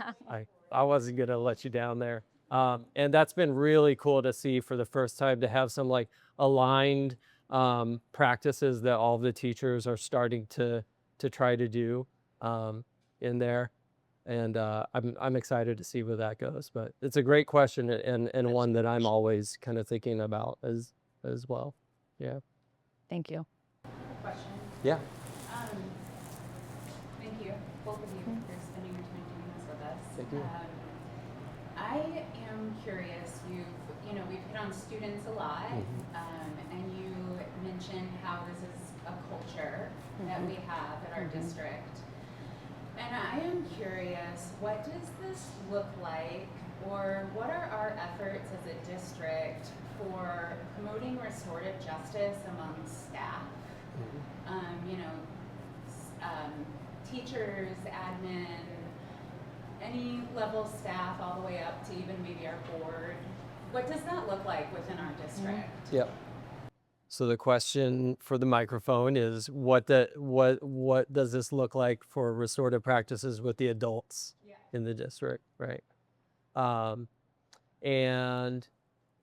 I wasn't going to let you down there. And that's been really cool to see for the first time, to have some like aligned practices that all the teachers are starting to try to do in there. And I'm excited to see where that goes. But it's a great question, and one that I'm always kind of thinking about as well. Yeah. Thank you. Question. Yeah. Thank you, both of you, for spending your time doing this with us. Thank you. I am curious. We've hit on students a lot, and you mentioned how this is a culture that we have at our district. And I am curious, what does this look like, or what are our efforts as a district for promoting restorative justice among staff? Teachers, admin, any level staff, all the way up to even maybe our board. What does that look like within our district? Yep. So the question for the microphone is, what does this look like for restorative practices with the adults in the district, right? And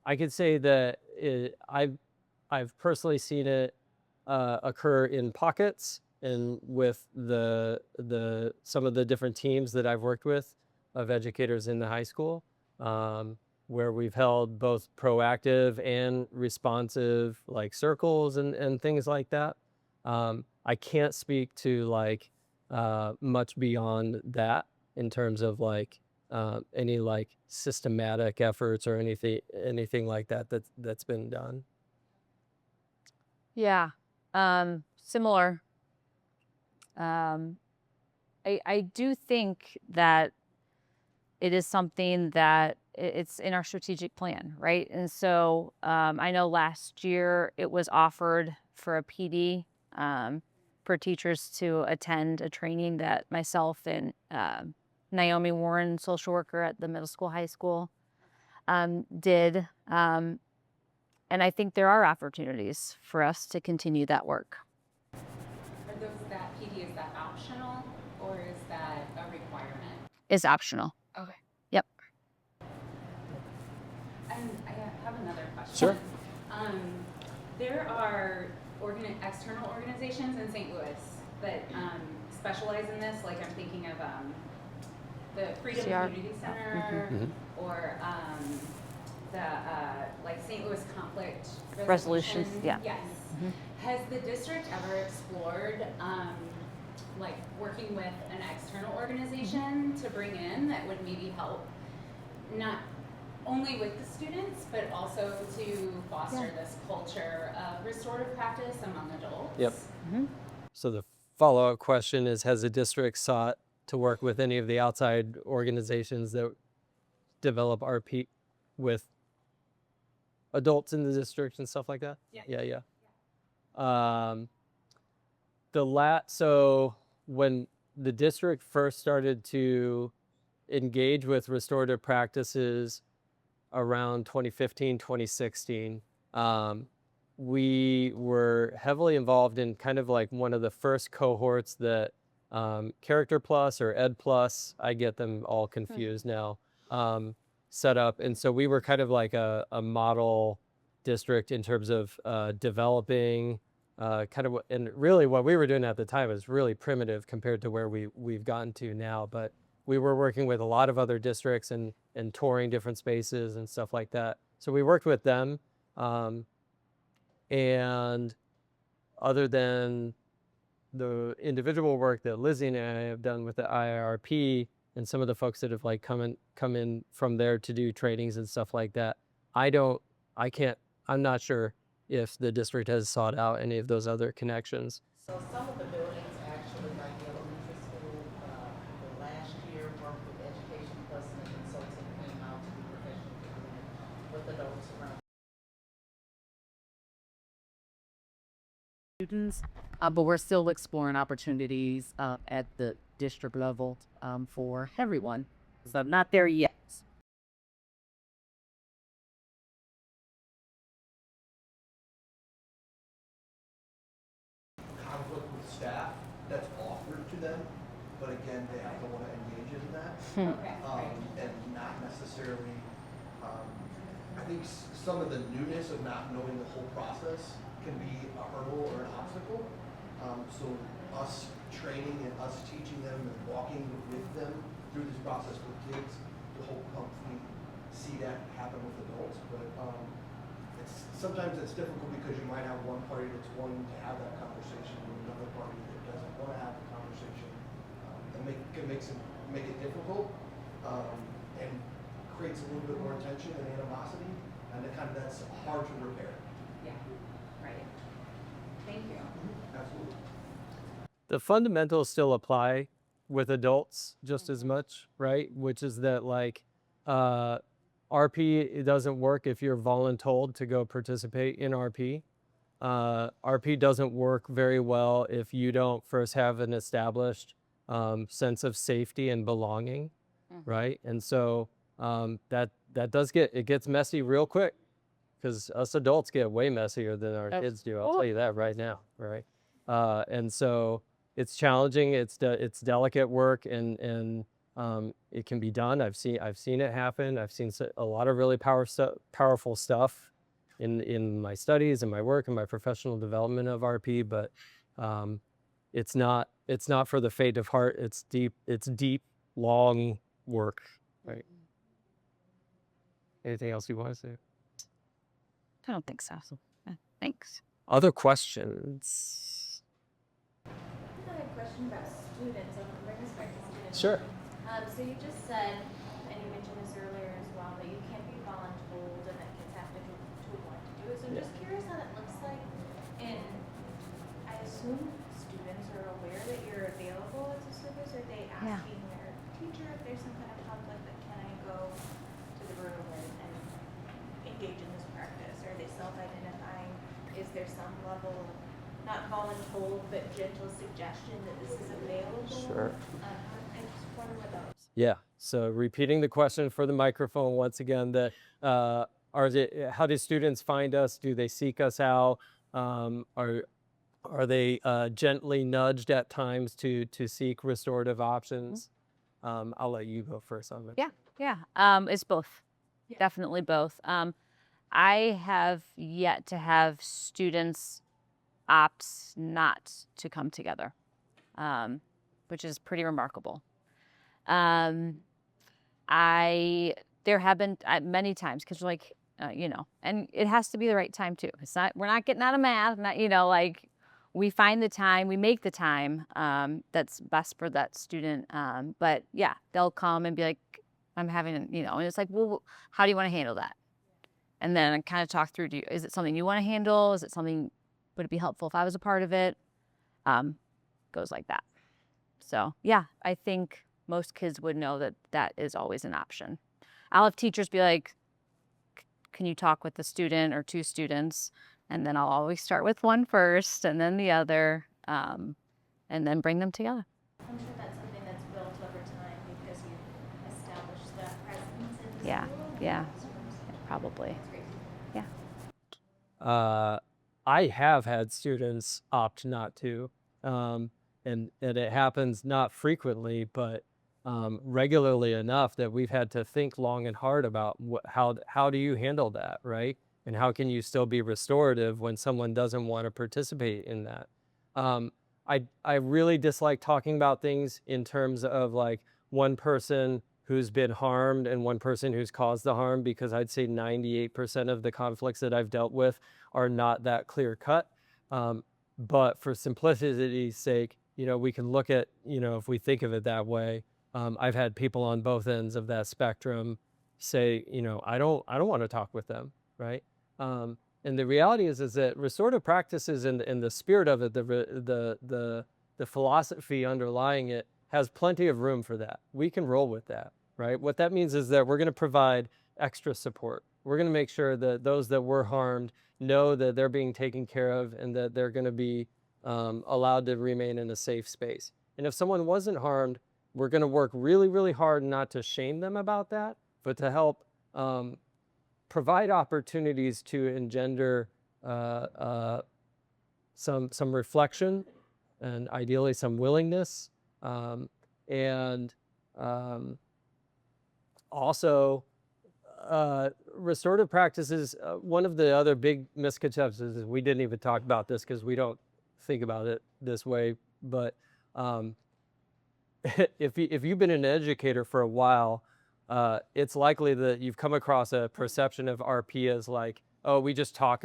I could say that I've personally seen it occur in pockets, and with some of the different teams that I've worked with of educators in the high school, where we've held both proactive and responsive like circles and things like that. I can't speak to like much beyond that in terms of like any like systematic efforts or anything like that's been done. Yeah, similar. I do think that it is something that it's in our strategic plan, right? And so I know last year it was offered for a PD for teachers to attend a training that myself and Naomi Warren, social worker at the middle school, high school, did. And I think there are opportunities for us to continue that work. That PD, is that optional, or is that a requirement? It's optional. Okay. Yep. And I have another question. Sure. There are external organizations in St. Louis that specialize in this. Like I'm thinking of the Freedom Community Center, or the like St. Louis Conflict Resolution. Yeah. Yes. Has the district ever explored like working with an external organization to bring in that would maybe help not only with the students, but also to foster this culture of restorative practice among adults? Yep. So the follow-up question is, has the district sought to work with any of the outside organizations that develop RP with adults in the district and stuff like that? Yeah. So when the district first started to engage with restorative practices around 2015, 2016, we were heavily involved in kind of like one of the first cohorts that Character Plus or Ed Plus, I get them all confused now, set up. And so we were kind of like a model district in terms of developing and really what we were doing at the time was really primitive compared to where we've gotten to now. But we were working with a lot of other districts and touring different spaces and stuff like that. So we worked with them. And other than the individual work that Lizzie and I have done with the IRP and some of the folks that have like come in from there to do trainings and stuff like that, I'm not sure if the district has sought out any of those other connections. So some of the buildings, actually, like the elementary school, the last students, but we're still exploring opportunities at the district level for everyone. So I'm not there yet. Conflict with staff that's offered to them, but again, they have to want to engage in that. And not necessarily, I think some of the newness of not knowing the whole process can be a hurdle or an obstacle. So us training and us teaching them and walking with them through this process with kids to hopefully see that happen with adults. But sometimes it's difficult because you might have one party that's wanting to have that conversation and another party that doesn't want to have the conversation. And make it difficult and creates a little bit more tension and animosity, and that's hard to repair. Yeah, right. Thank you. Absolutely. The fundamentals still apply with adults just as much, right? Which is that like RP, it doesn't work if you're voluntold to go participate in RP. RP doesn't work very well if you don't first have an established sense of safety and belonging, right? And so that gets messy real quick, because us adults get way messier than our kids do. I'll tell you that right now, right? And so it's challenging. It's delicate work, and it can be done. I've seen it happen. I've seen a lot of really powerful stuff in my studies and my work and my professional development of RP, but it's not for the faint of heart. It's deep, long work, right? Anything else you want to say? I don't think so. Thanks. Other questions? I have a question about students. I'm bringing us back to students. Sure. So you just said, and you mentioned this earlier as well, that you can't be voluntold and that kids have to want to do it. So I'm just curious how that looks like. And I assume students are aware that you're available as a service. Are they asking their teacher if there's some kind of conflict, that can I go to the room and engage in this practice? Are they self-identifying? Is there some level of, not voluntold, but gentle suggestion that this is available? Sure. I just wonder what those. Yeah. So repeating the question for the microphone once again, how do students find us? Do they seek us out? Are they gently nudged at times to seek restorative options? I'll let you go first on it. Yeah. It's both. Yeah. Definitely both. I have yet to have students opt not to come together, which is pretty remarkable. There have been many times, because and it has to be the right time too. We're not getting out of math, we find the time, we make the time that's best for that student. But yeah, they'll come and be like, I'm having, and it's like, well, how do you want to handle that? And then I kind of talk through, is it something you want to handle? Is it something, would it be helpful if I was a part of it? Goes like that. So yeah, I think most kids would know that that is always an option. I'll have teachers be like, can you talk with the student or two students? And then I'll always start with one first and then the other, and then bring them together. I'm sure that's something that's built over time because you've established that presence in the school. Yeah, probably. Yeah. I have had students opt not to, and it happens not frequently, but regularly enough that we've had to think long and hard about how do you handle that, right? And how can you still be restorative when someone doesn't want to participate in that? I really dislike talking about things in terms of like one person who's been harmed and one person who's caused the harm, because I'd say 98% of the conflicts that I've dealt with are not that clear cut. But for simplicity's sake, we can look at, if we think of it that way, I've had people on both ends of that spectrum say, I don't want to talk with them, right? And the reality is that restorative practices and the spirit of it, the philosophy underlying it, has plenty of room for that. We can roll with that, right? What that means is that we're going to provide extra support. We're going to make sure that those that were harmed know that they're being taken care of and that they're going to be allowed to remain in a safe space. And if someone wasn't harmed, we're going to work really, really hard not to shame them about that, but to help provide opportunities to engender some reflection and ideally some willingness, and also restorative practices. One of the other big misconceptions is, we didn't even talk about this because we don't think about it this way, but if you've been an educator for a while, it's likely that you've come across a perception of RP as like, oh, we just talk.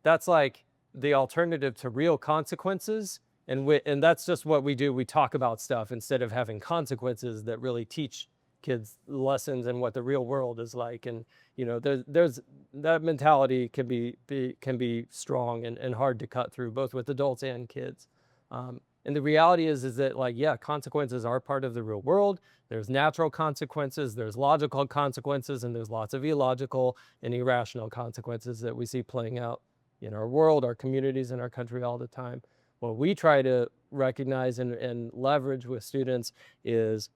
That's like the alternative to real consequences, and that's just what we do. We talk about stuff instead of having consequences that really teach kids lessons and what the real world is like. And there's that mentality can be strong and hard to cut through, both with adults and kids. And the reality is that, like, yeah, consequences are part of the real world. There's natural consequences, there's logical consequences, and there's lots of illogical and irrational consequences that we see playing out in our world, our communities, and our country all the time. What we try to recognize and leverage with students is,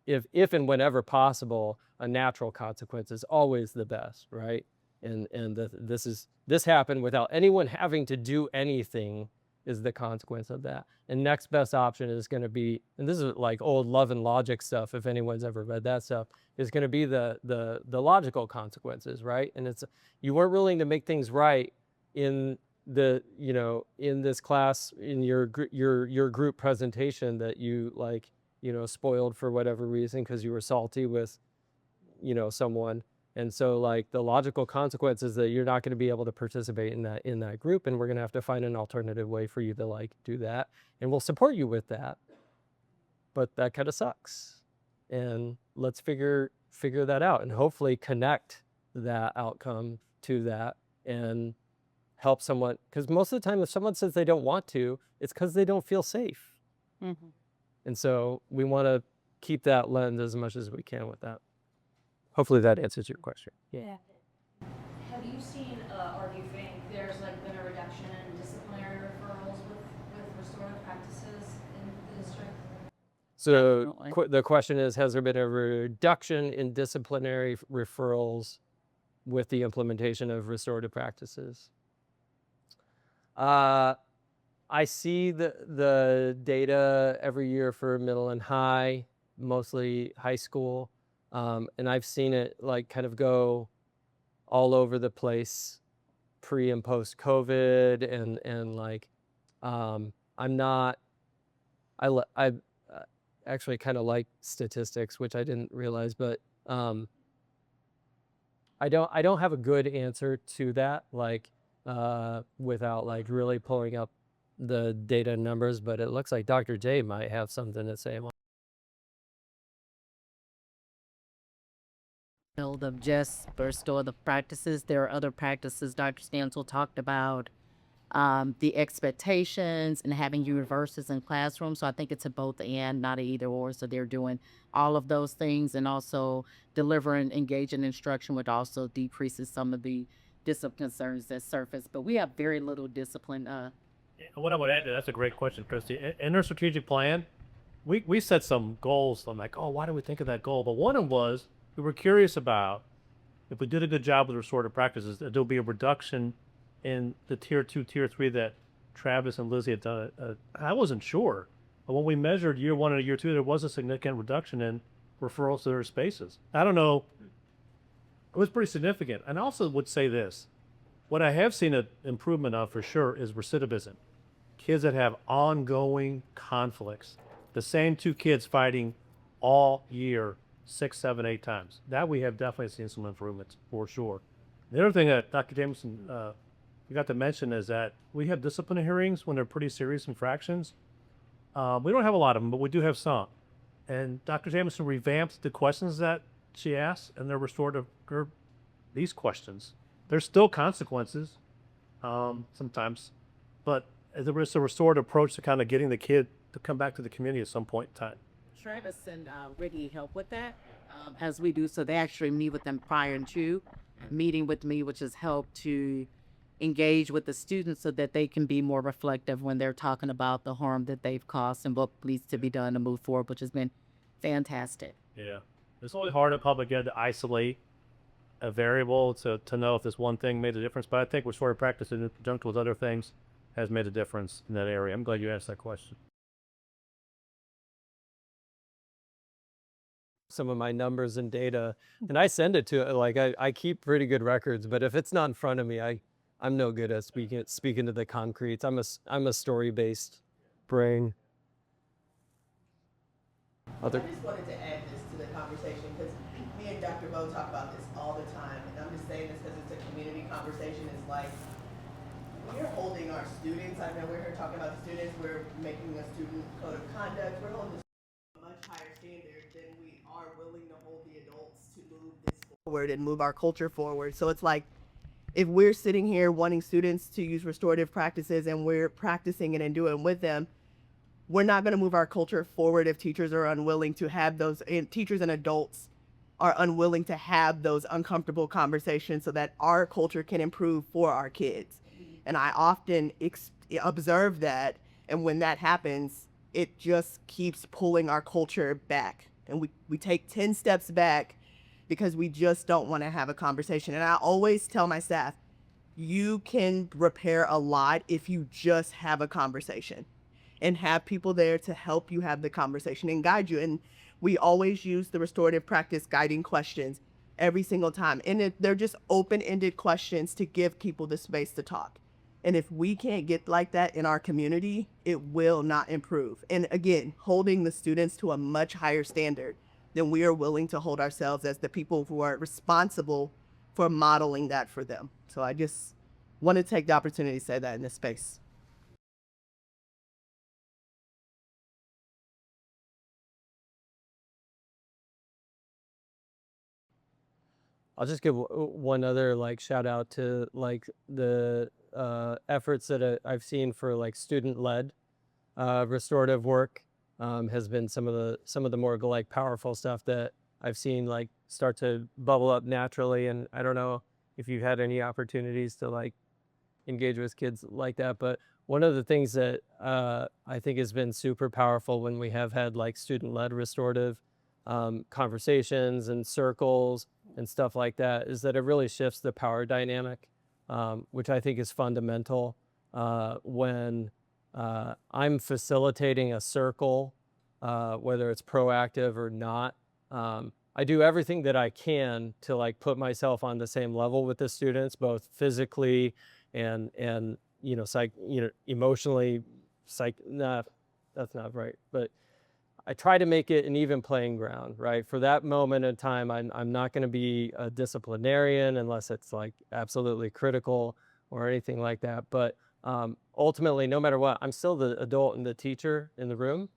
if and whenever possible, a natural consequence is always the best, right? And this happened without anyone having to do anything, is the consequence of that. And next best option is going to be, and this is like old Love and Logic stuff, if anyone's ever read that stuff, is going to be the logical consequences, right? And it's, you weren't willing to make things right in in this class, in your group presentation that you spoiled for whatever reason because you were salty with someone. And so, like, the logical consequence is that you're not going to be able to participate in that group, and we're going to have to find an alternative way for you to do that, and we'll support you with that. But that kind of sucks, and let's figure that out, and hopefully connect that outcome to that and help someone. Because most of the time, if someone says they don't want to, it's because they don't feel safe. Mm-hmm. And so we want to keep that lens as much as we can with that. Hopefully that answers your question. Yeah. Have you seen, or do you think there's been a reduction in disciplinary referrals with restorative practices in the district? So Definitely. the question is, has there been a reduction in disciplinary referrals with the implementation of restorative practices? I see the data every year for middle and high, mostly high school. And I've seen it kind of go all over the place pre and post COVID, and I actually kind of like statistics, which I didn't realize, but I don't have a good answer to that without really pulling up the data numbers, but it looks like Dr. J might have something to say. Of just restorative practices. There are other practices Dr. Stansel talked about, the expectations and having universals in classrooms. So I think it's a both and, not a either or. So they're doing all of those things, and also delivering engaging instruction, which also decreases some of the discipline concerns that surface. But we have very little discipline. What I would add to that's a great question, Christy. In our strategic plan, we set some goals. I'm like, oh, why do we think of that goal? But one of them was, we were curious about if we did a good job with restorative practices, that there'll be a reduction in the tier 2, tier 3 that Travis and Lizzie had done. I wasn't sure, but when we measured year 1 and year 2, there was a significant reduction in referrals to their spaces. I don't know, it was pretty significant. And I also would say this, what I have seen an improvement of for sure is recidivism. Kids that have ongoing conflicts, the same 2 kids fighting all year, 6, 7, 8 times. That we have definitely seen some improvements for sure. The other thing that Dr. Jameson forgot to mention is that we have disciplinary hearings when they're pretty serious infractions. We don't have a lot of them, but we do have some. And Dr. Jameson revamped the questions that she asked, and they're restorative. These questions, there's still consequences sometimes, but it's a restorative approach to kind of getting the kid to come back to the community at some point in time. Travis and Ricky help with that, as we do. So they actually meet with them prior to meeting with me, which has helped to engage with the students so that they can be more reflective when they're talking about the harm that they've caused and what needs to be done to move forward, which has been fantastic. Yeah. It's always hard in public ed to isolate a variable to know if this one thing made a difference. But I think restorative practice in conjunction with other things has made a difference in that area. I'm glad you asked that question. Some of my numbers and data, and I send it to like I keep pretty good records, but if it's not in front of me, I'm no good at speaking to the concretes. I'm a story based brain. I just wanted to add this to the conversation because me and Dr. Bo talk about this all the time, and I'm just saying this because it's a community conversation. It's like we're holding our students. I know we're here talking about the students. We're making a student code of conduct. We're holding the students to a much higher standard than we are willing to hold the adults to move this forward and move our culture forward. So it's like if we're sitting here wanting students to use restorative practices and we're practicing it and doing with them, we're not going to move our culture forward if teachers are unwilling to have those, and teachers and adults are unwilling to have those uncomfortable conversations so that our culture can improve for our kids. And I often observe that, and when that happens, it just keeps pulling our culture back. And we take 10 steps back because we just don't want to have a conversation. And I always tell my staff, you can repair a lot if you just have a conversation and have people there to help you have the conversation and guide you. And we always use the restorative practice guiding questions every single time. And they're just open-ended questions to give people the space to talk. And if we can't get like that in our community, it will not improve. And again, holding the students to a much higher standard than we are willing to hold ourselves as the people who are responsible for modeling that for them. So I just want to take the opportunity to say that in this space. I'll just give one other like shout out to like the efforts that I've seen for like student-led restorative work has been some of the more like powerful stuff that I've seen like start to bubble up naturally. And I don't know if you've had any opportunities to like engage with kids like that, but one of the things that I think has been super powerful when we have had like student-led restorative conversations and circles and stuff like that is that it really shifts the power dynamic, which I think is fundamental when I'm facilitating a circle, whether it's proactive or not. I do everything that I can to like put myself on the same level with the students, both physically and you know, emotionally, that's not right, but I try to make it an even playing ground, right? For that moment in time, I'm not going to be a disciplinarian unless it's like absolutely critical or anything like that. But ultimately, no matter what, I'm still the adult and the teacher in the room.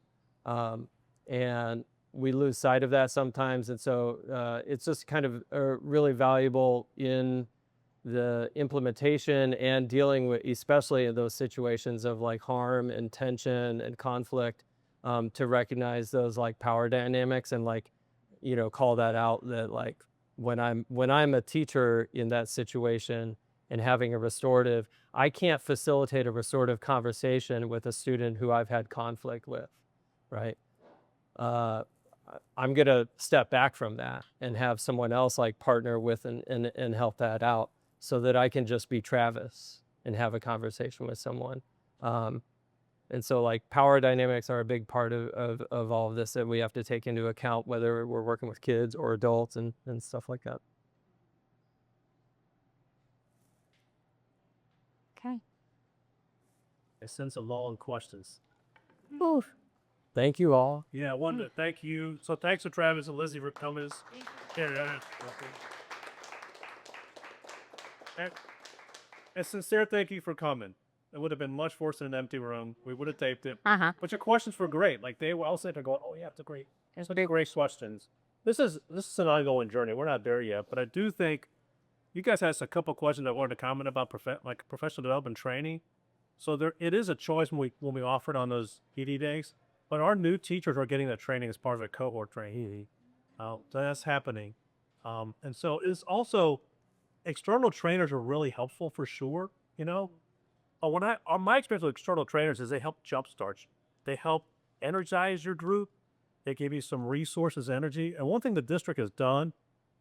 And we lose sight of that sometimes. And so it's just kind of really valuable in the implementation and dealing with, especially in those situations of like harm and tension and conflict, to recognize those like power dynamics and like, you know, call that out, that like when I'm a teacher in that situation and having a restorative, I can't facilitate a restorative conversation with a student who I've had conflict with, right? I'm gonna step back from that and have someone else like partner with and help that out so that I can just be Travis and have a conversation with someone. And so like power dynamics are a big part of all of this that we have to take into account, whether we're working with kids or adults and stuff like that. Okay. A sense of law and questions. Oof. Thank you all. Yeah, I wanted to thank you. So thanks to Travis and Lizzie for coming. And sincere thank you for coming. It would have been much worse in an empty room. We would have taped it. But your questions were great. Like they were all sitting there going, "Oh yeah, it's a great, great questions." This is an ongoing journey. We're not there yet, but I do think you guys asked a couple questions I wanted to comment about professional development training. So it is a choice when we offer it on those PD days. But our new teachers are getting that training as part of a cohort training. So that's happening. And so it's also external trainers are really helpful for sure. You know, my experience with external trainers is they help jumpstart you. They help energize your group. They give you some resources, energy. And one thing the district has done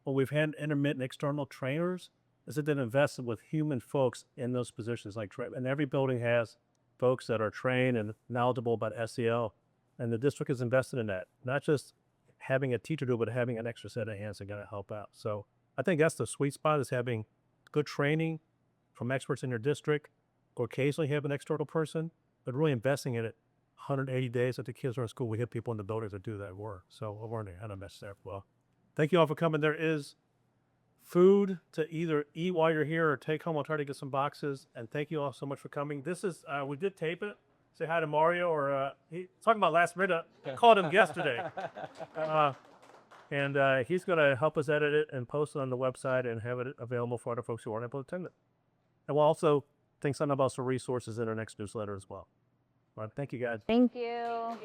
when we've had intermittent external trainers is that they've invested with human folks in those positions. And every building has folks that are trained and knowledgeable about SEL. And the district has invested in that. Not just having a teacher do it, but having an extra set of hands that are going to help out. So I think that's the sweet spot, is having good training from experts in your district, or occasionally have an external person, but really investing in it 180 days that the kids are in school. We have people in the buildings that do that work. So we're learning how to mess there. Well, thank you all for coming. There is food to either eat while you're here or take home. I'll try to get some boxes. And thank you all so much for coming. This is, we did tape it. Say hi to Mario, or he's talking about last minute. I called him yesterday. And he's going to help us edit it and post it on the website and have it available for other folks who aren't able to attend it. And we'll also think something about some resources in our next newsletter as well. All right, thank you guys. Thank you.